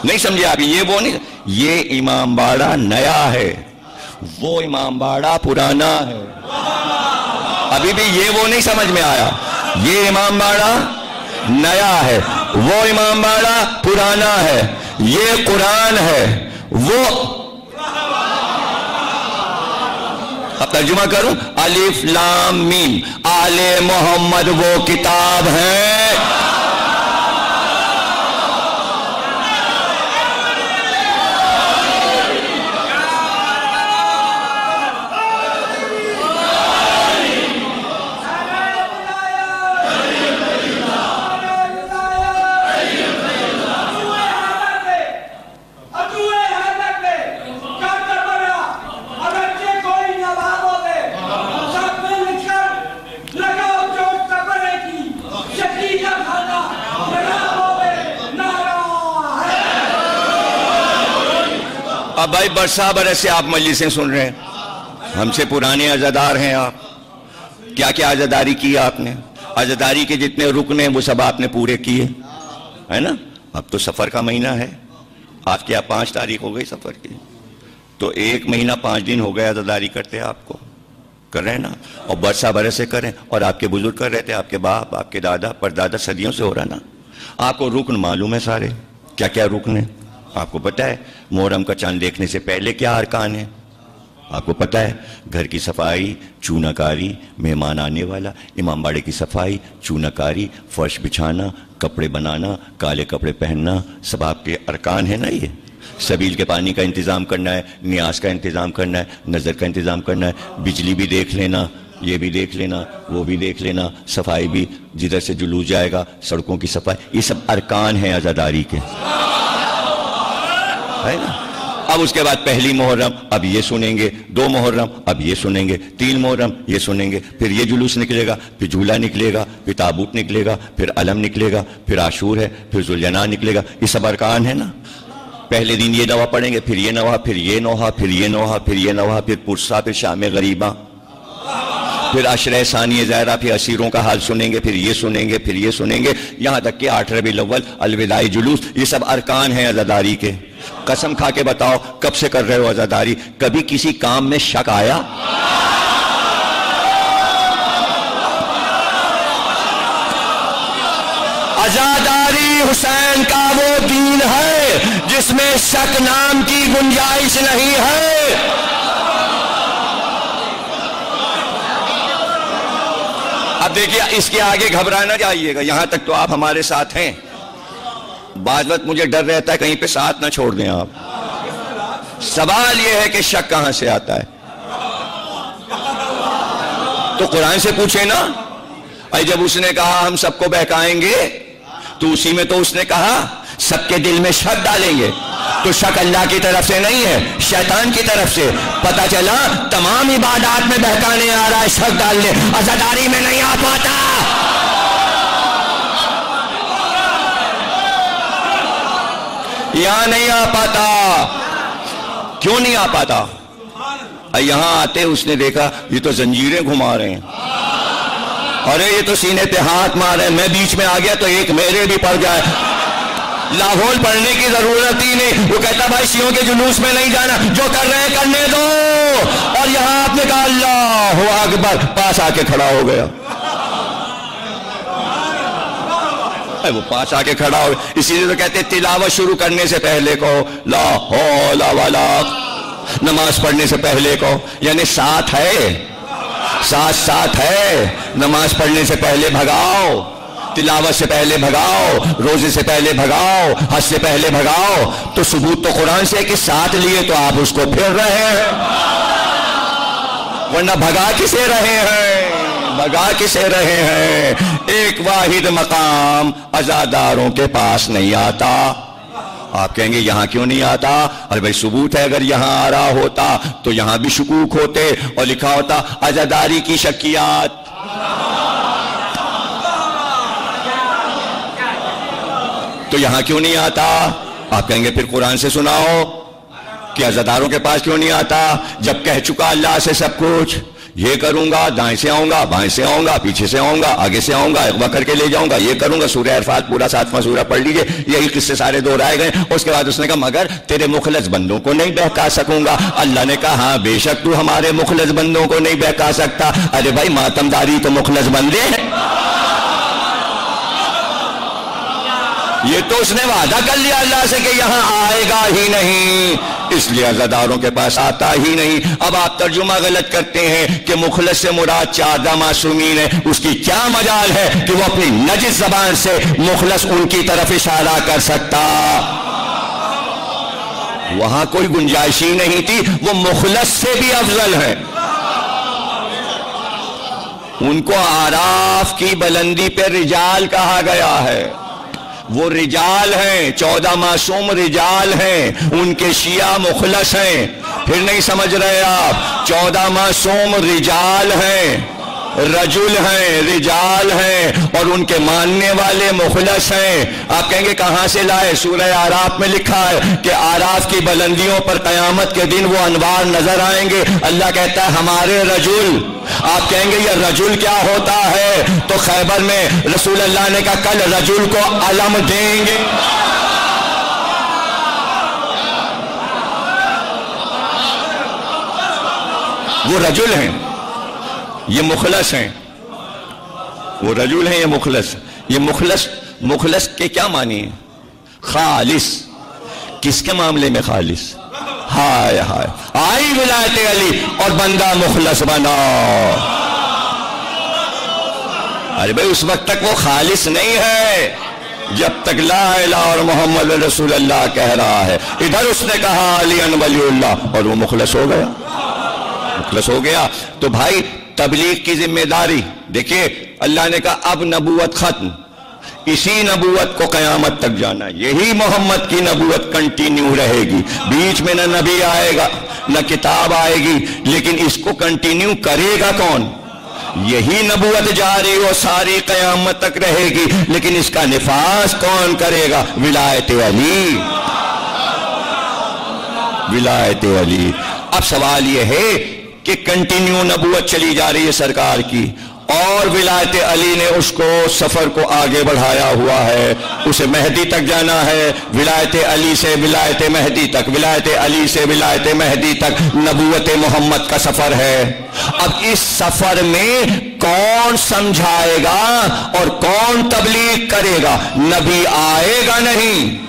نہیں سمجھے آپ؟ یہ وہ نہیں، یہ امام باڑہ نیا ہے، وہ امام باڑہ پرانا ہے. ابھی بھی یہ وہ نہیں سمجھ میں آیا. یہ امام باڑہ نیا ہے، وہ امام باڑہ پرانا ہے. یہ قرآن ہے وہ، اب ترجمہ کروں، الف لام میم، آل محمد وہ کتاب ہے اب بھائی برسا برس سے آپ مجلسیں سن رہے ہیں، ہم سے پرانے عزادار ہیں آپ، کیا کیا عزاداری کی آپ نے، عزاداری کے جتنے رکن ہیں وہ سب آپ نے پورے کیے، ہے نا؟ اب تو سفر کا مہینہ ہے، آپ کیا 5 تاریخ ہو گئی سفر کی، تو 1 مہینہ 5 دن ہو گئے عزاداری کرتے آپ کو، کر رہے ہیں نا؟ اور برسا برس سے کریں، اور آپ کے بزرگ کر رہے تھے، آپ کے باپ، آپ کے دادا پردادا صدیوں سے ہو رہا نا۔ آپ کو رکن معلوم ہے سارے، کیا کیا رکن ہیں آپ کو پتہ ہے؟ محرم کا چاند دیکھنے سے پہلے کیا ارکان ہیں آپ کو پتہ ہے؟ گھر کی صفائی، چونہ کاری، مہمان آنے والا، امام باڑے کی صفائی، چونہ کاری، فرش بچھانا، کپڑے بنانا، کالے کپڑے پہننا، سب آپ کے ارکان ہیں نا۔ یہ سبیل کے پانی کا انتظام کرنا ہے، نیاز کا انتظام کرنا ہے، نظر کا انتظام کرنا ہے، بجلی بھی دیکھ لینا، یہ بھی دیکھ لینا، وہ بھی دیکھ لینا، صفائی بھی، جدھر سے جلوس جائے گا سڑکوں کی صفائی، یہ سب ارکان ہیں عزاداری کے، ہے نا؟ اب اس کے بعد پہلی محرم، اب یہ سنیں گے، 2 محرم اب یہ سنیں گے، 3 محرم یہ سنیں گے، پھر یہ جلوس نکلے گا، پھر جھولا نکلے گا، پھر تابوت نکلے گا، پھر علم نکلے گا، پھر عاشور ہے، پھر ذوالجناح نکلے گا، یہ سب ارکان ہے نا۔ پہلے دن یہ نوحہ پڑھیں گے، پھر یہ نوحہ، پھر یہ نوحہ، پھر یہ نوحہ، پھر یہ نوحہ، پھر پرسا، پھر شام غریبہ، پھر عشرہ ثانیہ ظاہرہ، پھر اسیروں کا حال سنیں گے، پھر یہ سنیں گے، پھر یہ سنیں گے، یہاں تک کہ 8 ربیع الاول الوداعی جلوس، یہ سب ارکان ہیں عزاداری کے۔ قسم کھا کے بتاؤ کب سے کر رہے ہو عزاداری؟ کبھی کسی کام میں شک آیا؟ عزاداری حسین کا وہ دین ہے جس میں شک نام کی گنجائش نہیں ہے۔ اب دیکھیے اس کے آگے گھبرانا جائیے گا، یہاں تک تو آپ ہمارے ساتھ ہیں، بعض وقت مجھے ڈر رہتا ہے کہیں پہ ساتھ نہ چھوڑ دیں آپ۔ سوال یہ ہے کہ شک کہاں سے آتا ہے؟ تو قرآن سے پوچھیں نا۔ جب اس نے کہا ہم سب کو بہکائیں گے تو اسی میں تو اس نے کہا سب کے دل میں شک ڈالیں گے، تو شک اللہ کی طرف سے نہیں ہے، شیطان کی طرف سے۔ پتہ چلا تمام عبادات میں بہکانے آ رہا ہے، شک ڈالنے، عزاداری میں نہیں آ پاتا۔ یہاں نہیں آ پاتا۔ کیوں نہیں آ پاتا؟ یہاں آتے اس نے دیکھا یہ تو زنجیریں گھما رہے ہیں، ارے یہ تو سینے پہ ہاتھ مار رہے ہیں، میں بیچ میں آ گیا تو ایک میرے بھی پڑ جائے۔ لاہور پڑھنے کی ضرورت ہی نہیں، وہ کہتا بھائی شیعوں کے جلوس میں نہیں جانا، جو کر رہے ہیں کرنے دو۔ اور یہاں آپ نے کہا اللہ اکبر، پاس آ کے کھڑا ہو گیا، وہ پاس آ کے کھڑا ہو گیا۔ اسی لیے تو کہتے ہیں تلاوت شروع کرنے سے پہلے کہو لا حول ولا، نماز پڑھنے سے پہلے کہو، یعنی ساتھ ہے، ساتھ ہے۔ نماز پڑھنے سے پہلے بھگاؤ، تلاوت سے پہلے بھگاؤ، روزے سے پہلے بھگاؤ، حج سے پہلے بھگاؤ۔ تو ثبوت تو قرآن سے ہے کہ ساتھ لیے تو آپ اس کو پھر رہے ہیں، ورنہ بھگا کسے رہے ہیں؟ بھگا کسے رہے ہیں؟ ایک واحد مقام عزاداروں کے پاس نہیں آتا۔ آپ کہیں گے یہاں کیوں نہیں آتا؟ ارے بھائی ثبوت ہے، اگر یہاں آ رہا ہوتا تو یہاں بھی شکوک ہوتے اور لکھا ہوتا عزاداری کی شکیات۔ تو یہاں کیوں نہیں آتا؟ آپ کہیں گے پھر قرآن سے سناؤ کہ عزاداروں کے پاس کیوں نہیں آتا؟ جب کہہ چکا اللہ سے سب کچھ، یہ کروں گا، دائیں سے آؤں گا، بائیں سے آؤں گا، پیچھے سے آؤں گا، آگے سے آؤں گا، اغوا کر کے لے جاؤں گا، یہ کروں گا۔ سورہ عرفات پورا 7واں سورہ پڑھ لیجئے، یہی قصے سارے دہرائے گئے۔ اس کے بعد اس نے کہا مگر تیرے مخلص بندوں کو نہیں بہکا سکوں گا۔ اللہ نے کہا ہاں بے شک تو ہمارے مخلص بندوں کو نہیں بہکا سکتا۔ ارے بھائی ماتم داری تو مخلص بندے ہیں۔ یہ تو اس نے وعدہ کر لیا اللہ سے کہ یہاں آئے گا ہی نہیں، اس لیے عزاداروں کے پاس آتا ہی نہیں۔ اب آپ ترجمہ غلط کرتے ہیں کہ مخلص سے مراد 14 معصومین ہے، اس کی کیا مجال ہے کہ وہ اپنی نجس زبان سے مخلص ان کی طرف اشارہ کر سکتا؟ وہاں کوئی گنجائش ہی نہیں تھی، وہ مخلص سے بھی افضل ہے۔ ان کو آراف کی بلندی پہ رجال کہا گیا ہے، وہ رجال ہیں، 14 معصوم رجال ہیں، ان کے شیعہ مخلص ہیں۔ پھر نہیں سمجھ رہے آپ؟ 14 معصوم رجال ہیں، رجل ہیں، رجال ہیں، اور ان کے ماننے والے مخلص ہیں۔ آپ کہیں گے کہاں سے لائے؟ سورہ آراف میں لکھا ہے کہ آراف کی بلندیوں پر قیامت کے دن وہ انوار نظر آئیں گے۔ اللہ کہتا ہے ہمارے رجل۔ آپ کہیں گے یہ رجل کیا ہوتا ہے؟ تو خیبر میں رسول اللہ نے کہا کل رجل کو علم دیں گے۔ وہ رجل ہیں، یہ مخلص ہیں، وہ رجل ہیں، یہ مخلص۔ یہ مخلص کے کیا معنی ہے؟ خالص۔ کس کے معاملے میں خالص؟ ہائے ہائے، آئی ولایت علی اور بندہ مخلص بنا۔ ارے بھائی اس وقت تک وہ خالص نہیں ہے جب تک لا الہ اور محمد رسول اللہ کہہ رہا ہے۔ ادھر اس نے کہا علی ولی اللہ اور وہ مخلص ہو گیا، مخلص ہو گیا۔ تو بھائی تبلیغ کی ذمہ داری دیکھیے، اللہ نے کہا اب نبوت ختم، اسی نبوت کو قیامت تک جانا، یہی محمد کی نبوت کنٹینیو رہے گی، بیچ میں نہ نبی آئے گا نہ کتاب آئے گی، لیکن اس کو کنٹینیو کرے گا کون؟ یہی نبوت جاری و ساری قیامت تک رہے گی، لیکن اس کا نفاذ کون کرے گا؟ ولایت علی، ولایت علی۔ اب سوال یہ ہے کہ کنٹینیو نبوت چلی جا رہی ہے سرکار کی، اور ولایت علی نے اس کو سفر کو آگے بڑھایا ہوا ہے، اسے مہدی تک جانا ہے، ولایت علی سے ولایت مہدی تک، ولایت علی سے ولایت مہدی تک نبوت محمد کا سفر ہے۔ اب اس سفر میں کون سمجھائے گا اور کون تبلیغ کرے گا؟ نبی آئے گا نہیں،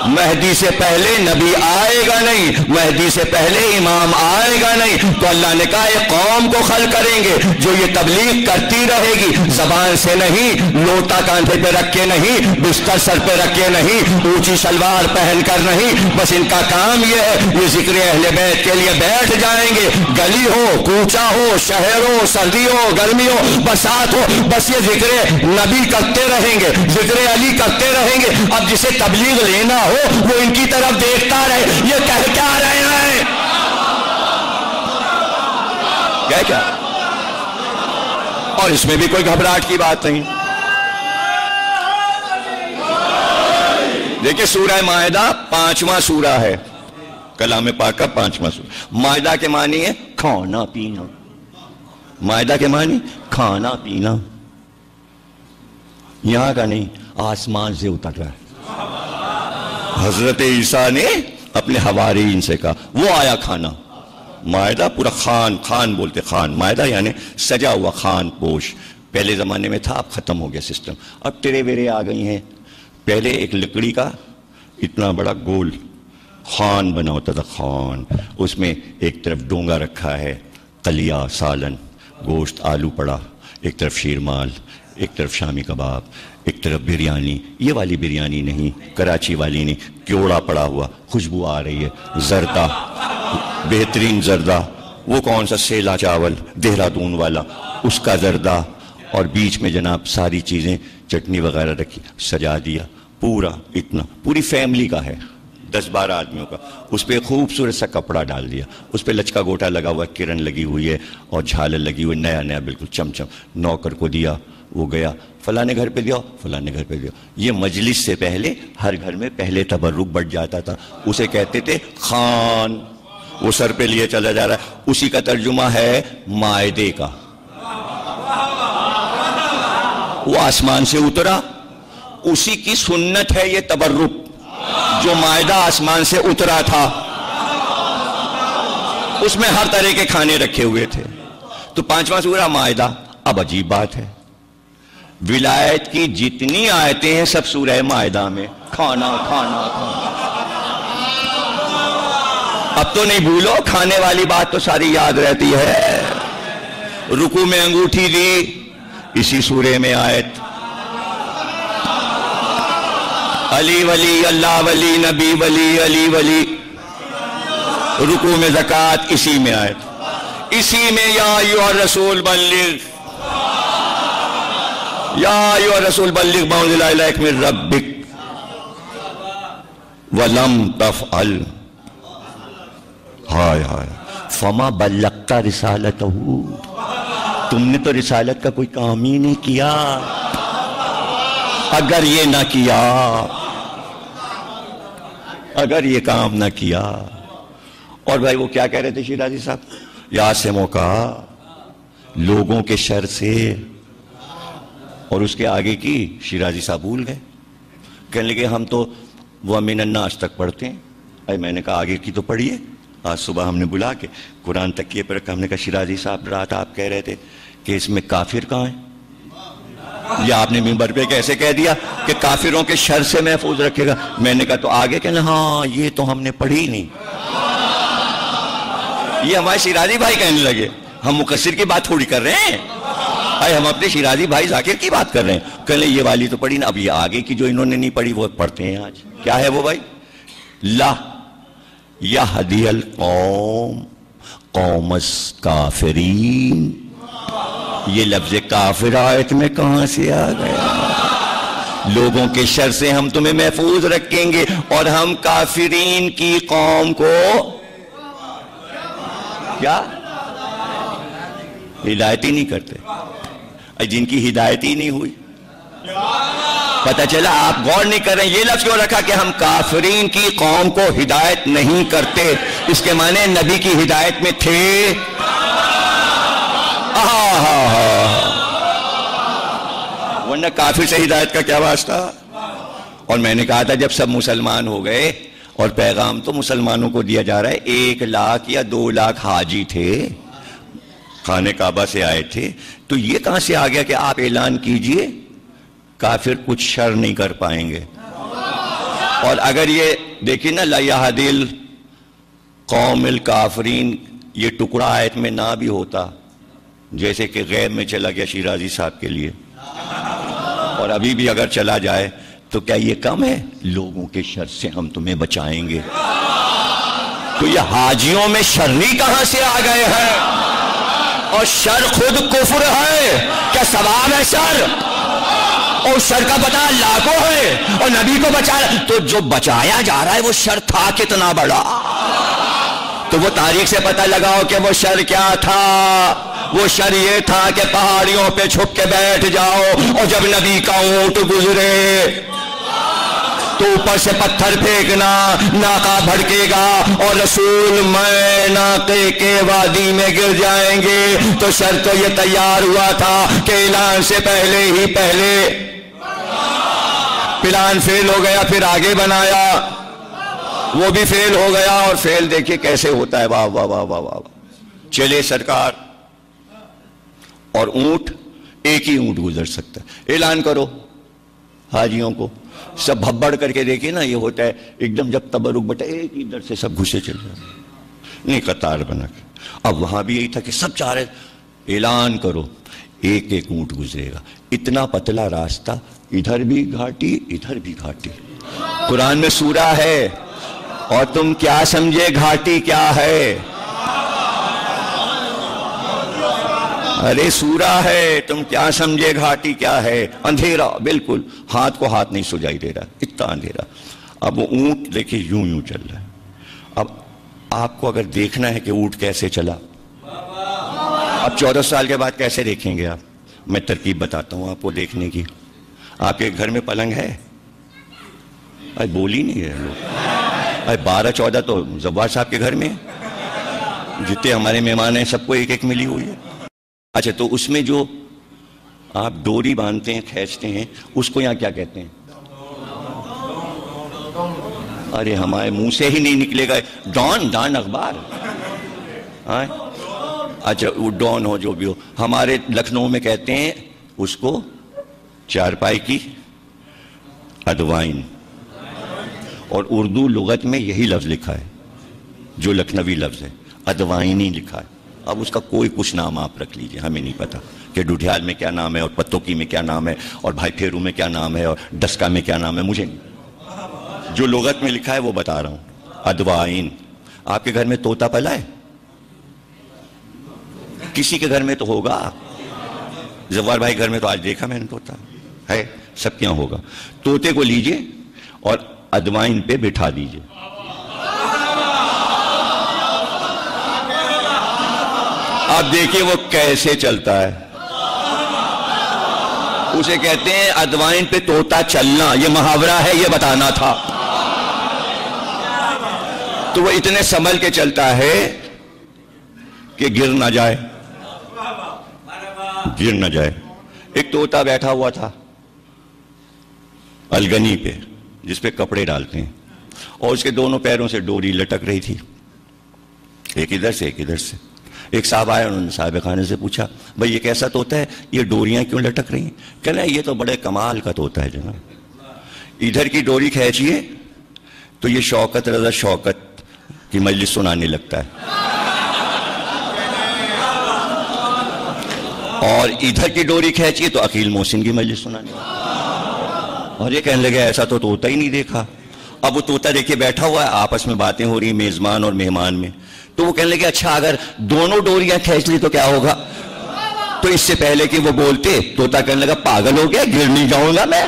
مہدی سے پہلے نبی آئے گا نہیں، مہدی سے پہلے امام آئے گا نہیں، تو اللہ نے کہا ایک قوم کو خلق کریں گے جو یہ تبلیغ کرتی رہے گی، زبان سے نہیں، لوٹا کاندھے پہ رکھ کے نہیں، بستر سر پہ رکھ کے نہیں، اونچی شلوار پہن کر نہیں، بس ان کا کام یہ ہے یہ ذکر اہل بیت کے لیے بیٹھ جائیں گے، گلی ہو، کوچہ ہو، شہر ہو، سردی ہو، گرمی ہو، برسات ہو، بس یہ ذکر نبی کرتے رہیں گے، ذکر علی کرتے رہیں گے۔ اب جسے تبلیغ لینا ہو وہ ان کی طرف دیکھتا رہے، یہ کہہ کیا رہے ہیں؟ کیا اور اس میں بھی کوئی گھبراہٹ کی بات نہیں۔ دیکھیں سورہ مائدہ 5واں سورہ ہے، کلام پاک کا 5واں سورہ۔ مائدہ کے معنی ہے کھانا پینا، مائدہ کے معنی کھانا پینا، یہاں کا نہیں، آسمان سے اتر رہا ہے۔ حضرت عیسیٰ نے اپنے حوارین سے کہا، وہ آیا کھانا، مائدہ پورا خان بولتے، خان مائدہ یعنی سجا ہوا خان پوش۔ پہلے زمانے میں تھا، اب ختم ہو گیا سسٹم، اب ٹرے ویرے آ گئی ہیں۔ پہلے ایک لکڑی کا اتنا بڑا گول خان بنا ہوتا تھا، خان، اس میں ایک طرف ڈونگا رکھا ہے، قلیہ، سالن، گوشت، آلو پڑا، ایک طرف شیرمال، ایک طرف شامی کباب، ایک طرف بریانی، یہ والی بریانی نہیں، کراچی والی نہیں، کیوڑا پڑا ہوا، خوشبو آ رہی ہے، زردہ، بہترین زردہ، وہ کون سا سیلا چاول دہرادون والا، اس کا زردہ، اور بیچ میں جناب ساری چیزیں چٹنی وغیرہ رکھی، سجا دیا، پورا اتنا، پوری فیملی کا ہے، 10-12 آدمیوں کا، اس پہ خوبصورت سا کپڑا ڈال دیا، اس پہ لچکا گوٹا لگا ہوا ہے، کرن لگی ہوئی ہے اور جھالر لگی ہوئی، نیا نیا بالکل چمچم، نوکر کو دیا، وہ گیا فلانے گھر پہ دیا، فلانے گھر پہ دیا۔ یہ مجلس سے پہلے ہر گھر میں پہلے تبرک بڑھ جاتا تھا، اسے کہتے تھے خان، وہ سر پہ لیے چلا جا رہا ہے، اسی کا ترجمہ ہے مائدے کا۔ وہ آسمان سے اترا، اسی کی سنت ہے یہ تبرک، جو مائدہ آسمان سے اترا تھا، اس میں ہر طرح کے کھانے رکھے ہوئے تھے۔ تو 5واں سورہ مائدہ۔ اب عجیب بات ہے، ولایت کی جتنی آیتیں ہیں سب سورہ مائدہ میں. کھانا کھانا کھانا. اب تو نہیں بھولو، کھانے والی بات تو ساری یاد رہتی ہے. رکوع میں انگوٹھی دی، اسی سورے میں آیت. علی ولی، اللہ ولی، نبی ولی، علی ولی. رکوع میں زکوٰۃ، اسی میں آیت. اسی میں یا ایھا الرسول بلغ، یا ایھا الرسول بلغ ما انزل الیک من ربک ولم تفعل. ہائے ہائے فما بلغت رسالتہ، تم نے تو رسالت کا کوئی کام ہی نہیں کیا. اگر یہ نہ کیا، اگر یہ کام نہ کیا. اور بھائی وہ کیا کہہ رہے تھے شیرازی صاحب؟ یا سمو کہا لوگوں کے شر سے، اور اس کے آگے کی شیرازی صاحب بھول گئے. کہنے لگے ہم تو وَمِنَ النَّاسِ تک پڑھتے ہیں. میں نے کہا آگے کی تو پڑھیے. آج صبح ہم نے بلا کے قرآن تکیے پر رکھا. ہم نے کہا شیرازی صاحب رات آپ کہہ رہے تھے کہ اس میں کافر کہاں ہیں؟ یہ آپ نے منبر پہ کیسے کہہ دیا کہ کافروں کے شر سے محفوظ رکھے گا؟ میں نے کہا تو آگے کہنا ہاں یہ تو ہم نے پڑھی نہیں. یہ ہمارے شیرازی بھائی کہنے لگے ہم مقصر کی بات تھوڑی کر رہے ہیں، ہم اپنے شیرازی بھائی ذاکر کی بات کر رہے ہیں. کہنے یہ والی تو پڑھی نا. اب یہ آگے کی جو انہوں نے نہیں پڑھی وہ پڑھتے ہیں آج. کیا ہے وہ بھائی؟ لا یہدی القوم قوم الکافرین. یہ لفظ کافر آیت میں کہاں سے آ گیا؟ لوگوں کے شر سے ہم تمہیں محفوظ رکھیں گے اور ہم کافرین کی قوم کو کیا ہدایت ہی نہیں کرتے. جن کی ہدایت ہی نہیں ہوئی، پتہ چلا آپ غور نہیں کر رہے ہیں. یہ لفظ کیوں رکھا کہ ہم کافرین کی قوم کو ہدایت نہیں کرتے؟ اس کے معنی نبی کی ہدایت میں تھے. ورنہ کافر سے ہدایت کا کیا واسطہ؟ اور میں نے کہا تھا جب سب مسلمان ہو گئے اور پیغام تو مسلمانوں کو دیا جا رہا ہے، 1 لاکھ یا 2 لاکھ حاجی تھے خانہ کعبہ سے آئے تھے، تو یہ کہاں سے آ گیا کہ آپ اعلان کیجئے کافر کچھ شر نہیں کر پائیں گے؟ اور اگر یہ دیکھیں نا لا یہدی القوم الکافرین، یہ ٹکڑا آیت میں نہ بھی ہوتا، جیسے کہ غیب میں چلا گیا شیرازی صاحب کے لیے، اور ابھی بھی اگر چلا جائے تو کیا یہ کم ہے؟ لوگوں کے شر سے ہم تمہیں بچائیں گے. تو یہ حاجیوں میں شرری کہاں سے آ گئے ہیں؟ اور شر خود کفر ہے. کیا ثواب ہے شر؟ اور شر کا پتہ اللہ کو ہے اور نبی کو بچایا. تو جو بچایا جا رہا ہے وہ شر تھا کتنا بڑا؟ تو وہ تاریخ سے پتہ لگاؤ کہ وہ شر کیا تھا. وہ شر یہ تھا کہ پہاڑیوں پہ چھپ کے بیٹھ جاؤ اور جب نبی کا اونٹ گزرے تو اوپر سے پتھر پھینکنا، ناقہ بھڑکے گا اور رسول میں ناقے کے وادی میں گر جائیں گے. تو شر تو یہ تیار ہوا تھا کہ اعلان سے پہلے ہی پہلے پلان فیل ہو گیا، پھر آگے بنایا وہ بھی فیل ہو گیا. اور فیل دیکھیے کیسے ہوتا ہے. واہ واہ واہ واہ واہ. چلے سرکار اور اونٹ، ایک ہی اونٹ گزر سکتا ہے. اعلان کرو حاجیوں کو، سب بھبڑ کر کے دیکھیں نا. یہ ہوتا ہے ایک دم جب تبرک بٹا ایک ہی در سے سب گھسے چل جائیں، نہیں قطار بنا کے. اب وہاں بھی یہی تھا کہ سب چاہ رہے اعلان کرو، ایک ایک اونٹ گزرے گا. اتنا پتلا راستہ، ادھر بھی گھاٹی ادھر بھی گھاٹی. قرآن میں سورہ ہے اور تم کیا سمجھے گھاٹی کیا ہے؟ ارے سورہ ہے، تم کیا سمجھے گھاٹی کیا ہے؟ اندھیرا بالکل، ہاتھ کو ہاتھ نہیں سجائی دے رہا، اتنا اندھیرا. اب وہ اونٹ دیکھیں یوں یوں چل رہا ہے. اب آپ کو اگر دیکھنا ہے کہ اونٹ کیسے چلا، اب 14 سال کے بعد کیسے دیکھیں گے آپ؟ میں ترکیب بتاتا ہوں آپ کو دیکھنے کی. آپ کے گھر میں پلنگ ہے؟ ارے بول ہی نہیں ہے لوگ. ارے 12-14 تو زبار صاحب کے گھر میں، جتنے ہمارے مہمان ہیں سب کو ایک ایک ملی ہوئی ہے. اچھا تو اس میں جو آپ ڈوری باندھتے ہیں کھینچتے ہیں اس کو یہاں کیا کہتے ہیں؟ ارے ہمارے منہ سے ہی نہیں نکلے گا. ڈان اخبار. اچھا وہ ڈان ہو جو بھی ہو، ہمارے لکھنؤ میں کہتے ہیں اس کو چارپائی کی ادوائن، اور اردو لغت میں یہی لفظ لکھا ہے جو لکھنوی لفظ ہے، ادوائنی لکھا ہے۔ اب اس کا کوئی کچھ نام آپ رکھ لیجئے، ہمیں نہیں پتا کہ ڈوڈھیال میں کیا نام ہے، اور پتوکی میں کیا نام ہے، اور بھائی پھیرو میں کیا نام ہے، اور ڈسکا میں کیا نام ہے، مجھے نہیں، جو لغت میں لکھا ہے وہ بتا رہا ہوں۔ ادوائن۔ آپ کے گھر میں طوطا پلا ہے؟ کسی کے گھر میں تو ہوگا، زوار بھائی گھر میں تو آج دیکھا میں نے طوطا ہے، سب کیا ہوگا۔ طوطے کو لیجئے اور ادوائن پہ بٹھا دیجئے، آپ دیکھیں وہ کیسے چلتا ہے۔ اسے کہتے ہیں ادوائن پہ طوطا چلنا، یہ محاورہ ہے، یہ بتانا تھا۔ تو وہ اتنے سنبھل کے چلتا ہے کہ گر نہ جائے، گر نہ جائے۔ ایک طوطا بیٹھا ہوا تھا الگنی پہ، جس پہ کپڑے ڈالتے ہیں، اور اس کے دونوں پیروں سے ڈوری لٹک رہی تھی، ایک ادھر سے ایک ادھر سے۔ ایک صاحب آئے، انہوں نے صاحب خانے سے پوچھا، بھئی یہ کیسا طوطا ہے، یہ ڈوریاں کیوں لٹک رہی ہیں؟ کہنا یہ تو بڑے کمال کا طوطا ہے جناب، ادھر کی ڈوری کھینچیے تو یہ شوکت رضا شوکت کی مجلس سنانے لگتا ہے، اور ادھر کی ڈوری کھینچیے تو عقیل محسن کی مجلس سنانے لگتا ہے۔ اور یہ کہنے لگے ایسا تو طوطا ہی نہیں دیکھا۔ اب وہ طوطا دیکھیے بیٹھا ہوا ہے، آپس میں باتیں ہو رہی میزبان اور مہمان میں، تو وہ کہنے لگے اچھا اگر دونوں ڈوریاں کھینچ لی تو کیا ہوگا؟ تو اس سے پہلے کہ وہ بولتے، طوطا کہنے لگا پاگل ہو گیا، گر نہیں جاؤں گا میں۔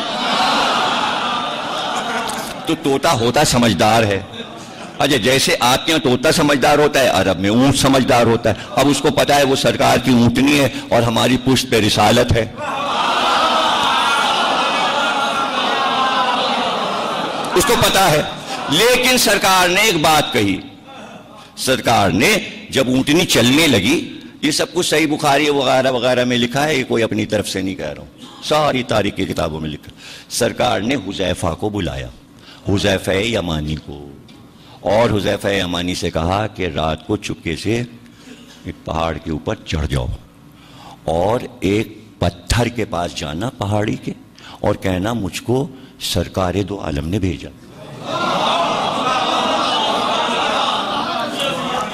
تو طوطا ہوتا سمجھدار ہے۔ اچھا جیسے آپ کے یہاں طوطا سمجھدار ہوتا ہے، عرب میں اونٹ سمجھدار ہوتا ہے۔ اب اس کو پتا ہے وہ سرکار کی اونٹنی ہے اور ہماری پشت پہ رسالت ہے، اس کو پتا ہے۔ لیکن سرکار نے ایک بات کہی، سرکار نے جب اونٹنی چلنے لگی، یہ سب کچھ صحیح بخاری وغیرہ وغیرہ میں لکھا ہے، یہ کوئی اپنی طرف سے نہیں کہہ رہا ہوں، ساری تاریخ کی کتابوں میں لکھا۔ سرکار نے حذیفہ کو بلایا، حذیفہ یمانی کو، اور حذیفہ یمانی سے کہا کہ رات کو چپکے سے ایک پہاڑ کے اوپر چڑھ جاؤ، اور ایک پتھر کے پاس جانا پہاڑی کے، اور کہنا مجھ کو سرکار دو عالم نے بھیجا۔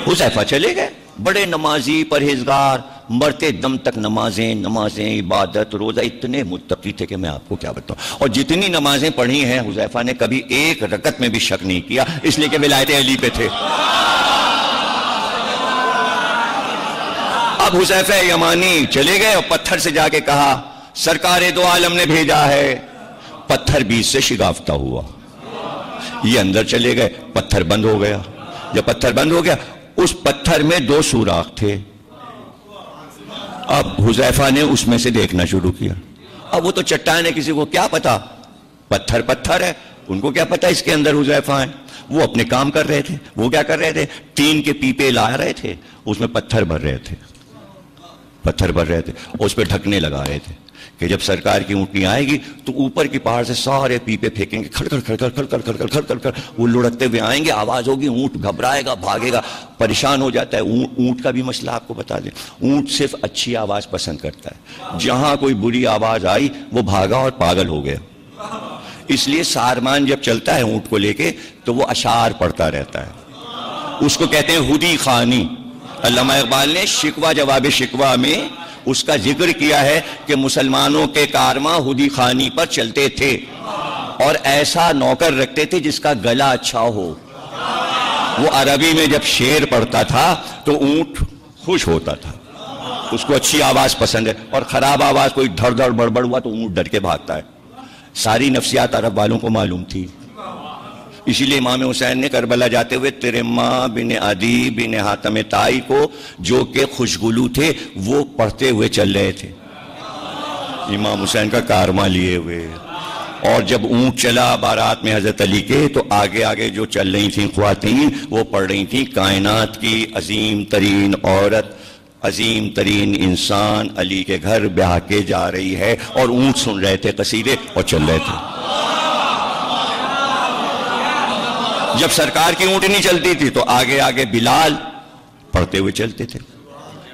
حذیفہ چلے گئے، بڑے نمازی پرہیزگار، مرتے دم تک نمازیں عبادت روزہ، اتنے متقی تھے کہ میں آپ کو کیا بتاؤں۔ اور جتنی نمازیں پڑھی ہیں حذیفہ نے کبھی ایک رکعت میں بھی شک نہیں کیا، اس لیے کہ ولایت علی پہ تھے۔ اب حذیفہ یمانی چلے گئے اور پتھر سے جا کے کہا سرکار دو عالم نے بھیجا ہے۔ پتھر بیچ سے شگافتہ ہوا، یہ اندر چلے گئے، پتھر بند ہو گیا۔ جب پتھر بند ہو گیا، اس پتھر میں دو سوراخ تھے۔ اب حذیفہ نے اس میں سے دیکھنا شروع کیا۔ اب وہ تو چٹان ہے، کسی کو کیا پتا، پتھر پتھر ہے، ان کو کیا پتا اس کے اندر حذیفہ ہیں۔ وہ اپنے کام کر رہے تھے۔ وہ کیا کر رہے تھے؟ ٹین کے پیپے لا رہے تھے، اس میں پتھر بھر رہے تھے، پتھر بھر رہے تھے، اس پہ ڈھکنے لگا رہے تھے کہ جب سرکار کی اونٹنی آئے گی تو اوپر کی پہاڑ سے سارے پیپے پھینکیں گے، کھڑ کھڑ کھڑ کھڑ کھڑ کھڑ کھڑ کھڑ کھڑ، وہ لڑکتے ہوئے آئیں گے، آواز ہوگی، اونٹ گھبرائے گا، بھاگے گا، پریشان ہو جاتا ہے۔ اونٹ کا بھی مسئلہ آپ کو بتا دیں، اونٹ صرف اچھی آواز پسند کرتا ہے، جہاں کوئی بری آواز آئی وہ بھاگا اور پاگل ہو گیا۔ اس لیے سارمان جب چلتا ہے اونٹ کو لے کے تو وہ اشعار پڑھتا رہتا ہے، اس کو کہتے ہیں ہدی خوانی۔ علامہ اقبال نے شکوہ جواب شکوہ میں اس کا ذکر کیا ہے کہ مسلمانوں کے کارواں ہدی خوانی پر چلتے تھے، اور ایسا نوکر رکھتے تھے جس کا گلا اچھا ہو۔ وہ عربی میں جب شعر پڑھتا تھا تو اونٹ خوش ہوتا تھا، اس کو اچھی آواز پسند ہے، اور خراب آواز کوئی دھڑ دھڑ بڑبڑ ہوا تو اونٹ ڈر کے بھاگتا ہے۔ ساری نفسیات عرب والوں کو معلوم تھی، اسی لیے امام حسین نے کربلا جاتے ہوئے ترما بن عدی بن حاتم طائی کو، جو کہ خوشگلو تھے، وہ پڑھتے ہوئے چل رہے تھے، امام حسین کا کارواں لیے ہوئے۔ اور جب اونٹ چلا بارات میں حضرت علی کے، تو آگے آگے جو چل رہی تھیں خواتین، وہ پڑھ رہی تھیں کائنات کی عظیم ترین عورت، عظیم ترین انسان علی کے گھر بیاہ کے جا رہی ہے، اور اونٹ سن رہے تھے قصیدے اور چل رہے تھے۔ جب سرکار کی اونٹنی چلتی تھی تو آگے آگے بلال پڑھتے ہوئے چلتے تھے۔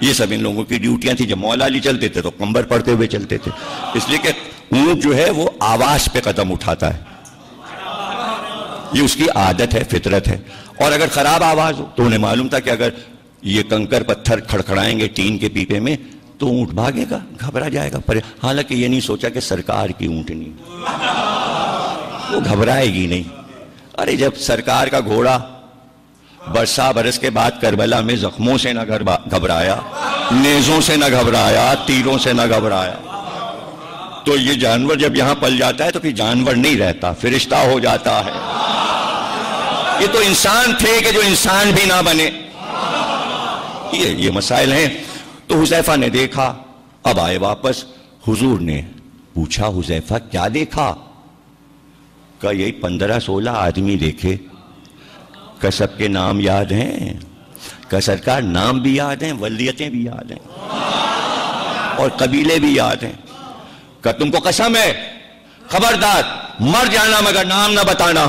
یہ سب ان لوگوں کی ڈیوٹیاں تھیں۔ جب مولا علی چلتے تھے تو قمبر پڑھتے ہوئے چلتے تھے، اس لیے کہ اونٹ جو ہے وہ آواز پہ قدم اٹھاتا ہے، یہ اس کی عادت ہے، فطرت ہے. اور اگر خراب آواز ہو تو انہیں معلوم تھا کہ اگر یہ کنکر پتھر کھڑکھڑائیں گے ٹین کے پیپے میں تو اونٹ بھاگے گا، گھبرا جائے گا. پر حالانکہ یہ نہیں سوچا کہ سرکار کی اونٹنی وہ گھبرائے گی نہیں. ارے جب سرکار کا گھوڑا برس کے بعد کربلا میں زخموں سے نہ گھبرایا، نیزوں سے نہ گھبرایا، تیروں سے نہ گھبرایا، تو یہ جانور جب یہاں پل جاتا ہے تو پھر جانور نہیں رہتا، فرشتہ ہو جاتا ہے. یہ تو انسان تھے کہ جو انسان بھی نہ بنے. یہ مسائل ہیں. تو حذیفہ نے دیکھا. اب آئے واپس، حضور نے پوچھا حذیفہ کیا دیکھا؟ کہ یہی 15-16 آدمی دیکھے. کہ سب کے نام یاد ہیں؟ کہ سرکار نام بھی یاد ہیں، ولیتیں بھی یاد ہیں، اور قبیلے بھی یاد ہیں. کہ تم کو قسم ہے خبردار مر جانا مگر نام نہ بتانا.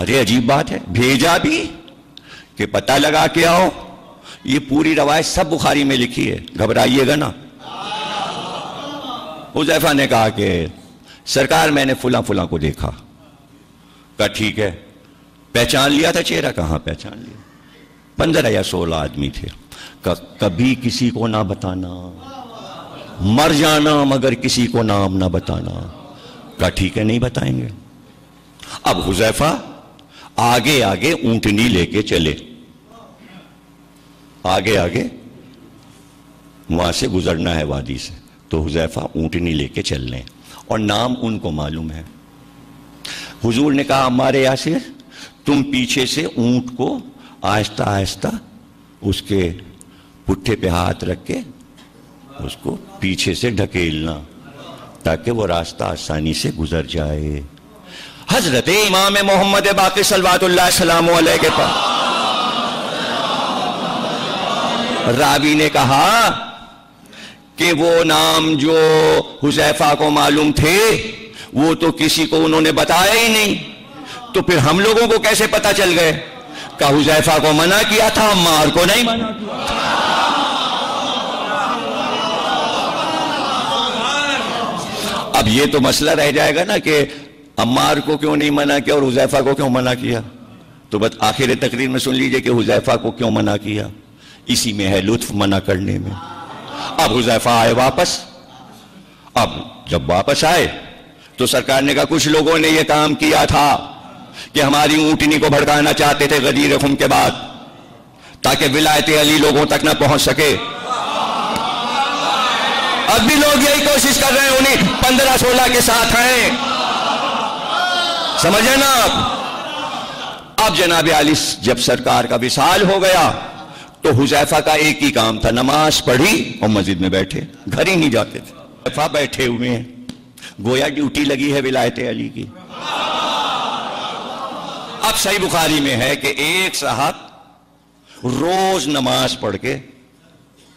ارے عجیب بات ہے، بھیجا بھی کہ پتہ لگا کے آؤ. یہ پوری روایت سب بخاری میں لکھی ہے، گھبرائیے گا نا. حذیفہ نے کہا کہ سرکار میں نے فلاں فلاں کو دیکھا. کہا ٹھیک ہے، پہچان لیا تھا چہرہ؟ کہاں پہچان لیا. 15 یا 16 آدمی تھے. کبھی کسی کو نہ بتانا، مر جانا مگر کسی کو نام نہ بتانا. کہا ٹھیک ہے نہیں بتائیں گے. اب حذیفہ آگے آگے اونٹنی لے کے چلے، آگے آگے وہاں سے گزرنا ہے وادی سے. تو حذیفہ اونٹنی لے کے چل رہے ہیں اور نام ان کو معلوم ہے. حضور نے کہا عمار یاسر تم پیچھے سے اونٹ کو آہستہ آہستہ اس کے پٹھے پہ ہاتھ رکھ کے اس کو پیچھے سے ڈھکیلنا تاکہ وہ راستہ آسانی سے گزر جائے. حضرت امام محمد باقر صلوات اللہ السلام علیہ کے پاس راوی نے کہا کہ وہ نام جو حذیفہ کو معلوم تھے وہ تو کسی کو انہوں نے بتایا ہی نہیں، تو پھر ہم لوگوں کو کیسے پتا چل گئے؟ کہ حذیفہ کو منع کیا تھا، عمار کو نہیں منع کیا. اب یہ تو مسئلہ رہ جائے گا نا کہ عمار کو کیوں نہیں منع کیا اور حذیفہ کو کیوں منع کیا. تو بس آخر تقریر میں سن لیجئے کہ حذیفہ کو کیوں منع کیا. اسی میں ہے لطف منع کرنے میں. اب حذیفہ آئے واپس. اب جب واپس آئے تو سرکار نے کہا کچھ لوگوں نے یہ کام کیا تھا کہ ہماری اونٹنی کو بھڑکانا چاہتے تھے غدیر خم کے بعد تاکہ ولایت علی لوگوں تک نہ پہنچ سکے. اب بھی لوگ یہی کوشش کر رہے ہیں، انہیں 15-16 کے ساتھ ہیں. سمجھے نا آپ؟ اب جناب علی جب سرکار کا وصال ہو گیا تو حذیفہ کا ایک ہی کام تھا، نماز پڑھی اور مسجد میں بیٹھے، گھر ہی نہیں جاتے تھے. حذیفہ بیٹھے ہوئے ہیں، گویا ڈیوٹی لگی ہے ولایت علی کی. اب صحیح بخاری میں ہے کہ ایک صاحب روز نماز پڑھ کے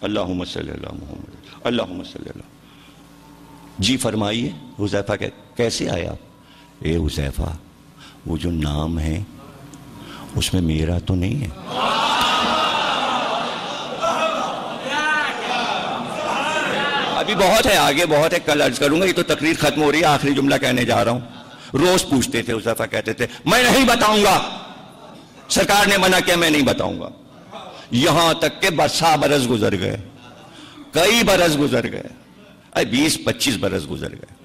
اللہم صلی اللہ محمد اللہم صلی اللہ. جی فرمائیے. حذیفہ کیسے آیا؟ اے حذیفہ وہ جو نام ہے اس میں میرا تو نہیں ہے. ابھی بہت ہے، آگے بہت ہے، کل عرض کروں گا. یہ تو تقریر ختم ہو رہی ہے، آخری جملہ کہنے جا رہا ہوں. روز پوچھتے تھے حذیفہ، کہتے تھے میں نہیں بتاؤں گا، سرکار نے منع کیا میں نہیں بتاؤں گا. یہاں تک کہ 10 برس گزر گئے، کئی برس گزر گئے، 20-25 برس گزر گئے.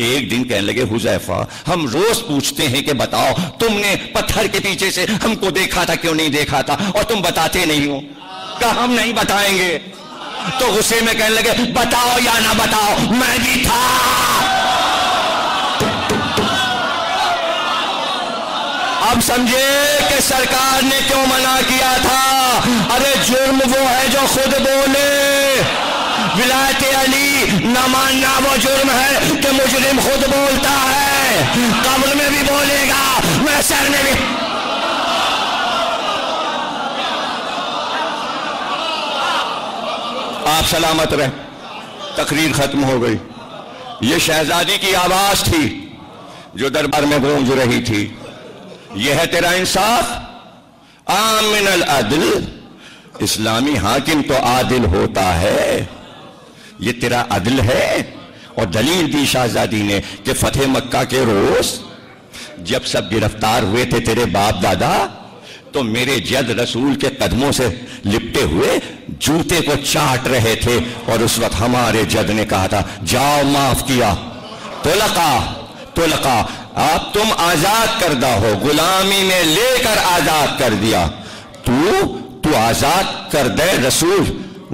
ایک دن کہنے لگے حذیفہ ہم روز پوچھتے ہیں کہ بتاؤ تم نے پتھر کے پیچھے سے ہم کو دیکھا تھا کیوں نہیں دیکھا تھا اور تم بتاتے نہیں ہو. کہا ہم نہیں بتائیں گے. تو غصے میں کہنے لگے بتاؤ یا نہ بتاؤ میں بھی تھا. اب سمجھے کہ سرکار نے کیوں منع کیا تھا. ارے جرم وہ ہے جو خود بولے. ولایت علی نہ ماننا وہ جرم ہے کہ مجرم خود بولتا ہے. قبر میں بھی بولے گا، محشر میں بھی. آپ سلامت رہے. تقریر ختم ہو گئی. یہ شہزادی کی آواز تھی جو دربار میں گونج رہی تھی. یہ ہے تیرا انصاف؟ آمن العدل. اسلامی حاکم تو عادل ہوتا ہے. یہ تیرا عدل ہے؟ اور دلیل دی شہزادی نے کہ فتح مکہ کے روز جب سب گرفتار ہوئے تھے تیرے باپ دادا تو میرے جد رسول کے قدموں سے لپٹے ہوئے جوتے کو چاٹ رہے تھے، اور اس وقت ہمارے جد نے کہا تھا جاؤ معاف کیا، طلقا آپ تم آزاد کردہ ہو، غلامی میں لے کر آزاد کر دیا، تو آزاد کردہ رسول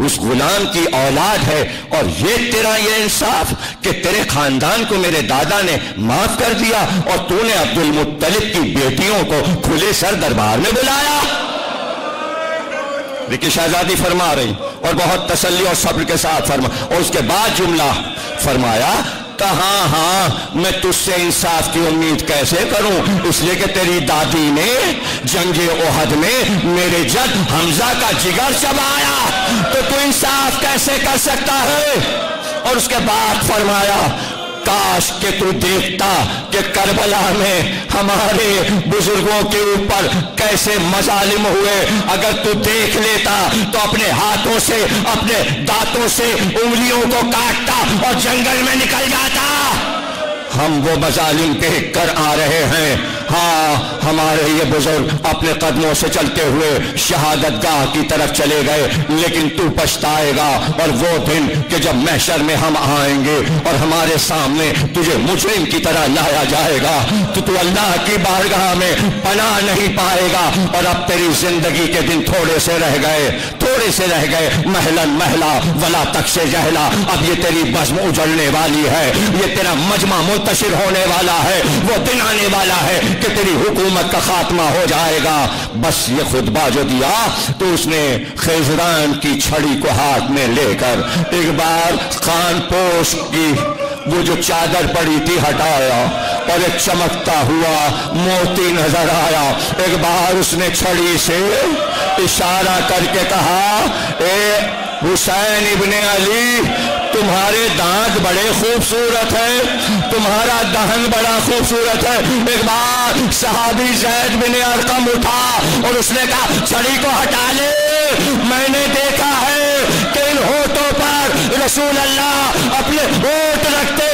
اس غلام کی اولاد ہے، اور یہ تیرا یہ انصاف کہ تیرے خاندان کو میرے دادا نے معاف کر دیا اور تو نے عبد المطلب کی بیٹیوں کو کھلے سر دربار میں بلایا۔ دیکھیے شہزادی فرما رہی اور بہت تسلی اور صبر کے ساتھ اور اس کے بعد جملہ فرمایا کہاں ہاں میں تجھ سے انصاف کی امید کیسے کروں، اس لیے کہ تیری دادی نے جنگ احد میں میرے جد حمزہ کا جگر چبایا، تو انصاف کیسے کر سکتا ہے؟ اور اس کے بعد فرمایا کاش کہ تو دیکھتا کہ کربلا میں ہمارے بزرگوں کے اوپر کیسے مظالم ہوئے، اگر تو دیکھ لیتا تو اپنے ہاتھوں سے اپنے دانتوں سے انگلیوں کو کاٹتا اور جنگل میں نکل جاتا۔ ہم وہ مظالم دیکھ کر آ رہے ہیں، ہاں ہمارے یہ بزرگ اپنے قدموں سے چلتے ہوئے شہادت گاہ کی طرف چلے گئے، لیکن تو پچھتائے گا، اور وہ دن کہ جب محشر میں ہم آئیں گے اور ہمارے سامنے تجھے مجرم کی طرح لایا جائے گا تو اللہ کی بارگاہ میں پناہ نہیں پائے گا، اور اب تیری زندگی کے دن تھوڑے سے رہ گئے، محلن محلہ ولا تخشے جہلا، اب یہ تیری بزم اجڑنے والی ہے، یہ تیرا مجمع منتشر ہونے والا ہے، وہ دن آنے والا ہے کہ تیری حکومت کا خاتمہ ہو جائے گا۔ بس یہ خطبہ جو دیا تو اس نے خیزران کی چھڑی کو ہاتھ میں لے کر ایک بار خان پوش کی وہ جو چادر پڑی تھی ہٹایا، اور ایک چمکتا ہوا موتی نظر آیا، ایک بار اس نے چھڑی سے اشارہ کر کے کہا اے حسین ابن علی تمہارے دانت بڑے خوبصورت ہیں، تمہارا دہن بڑا خوبصورت ہے۔ ایک بار صحابی زید بن ارقم اٹھا اور اس نے کہا چھڑی کو ہٹا لے، میں نے دیکھا ہے کہ ان ہونٹوں پر رسول اللہ اپنے ہونٹ رکھتے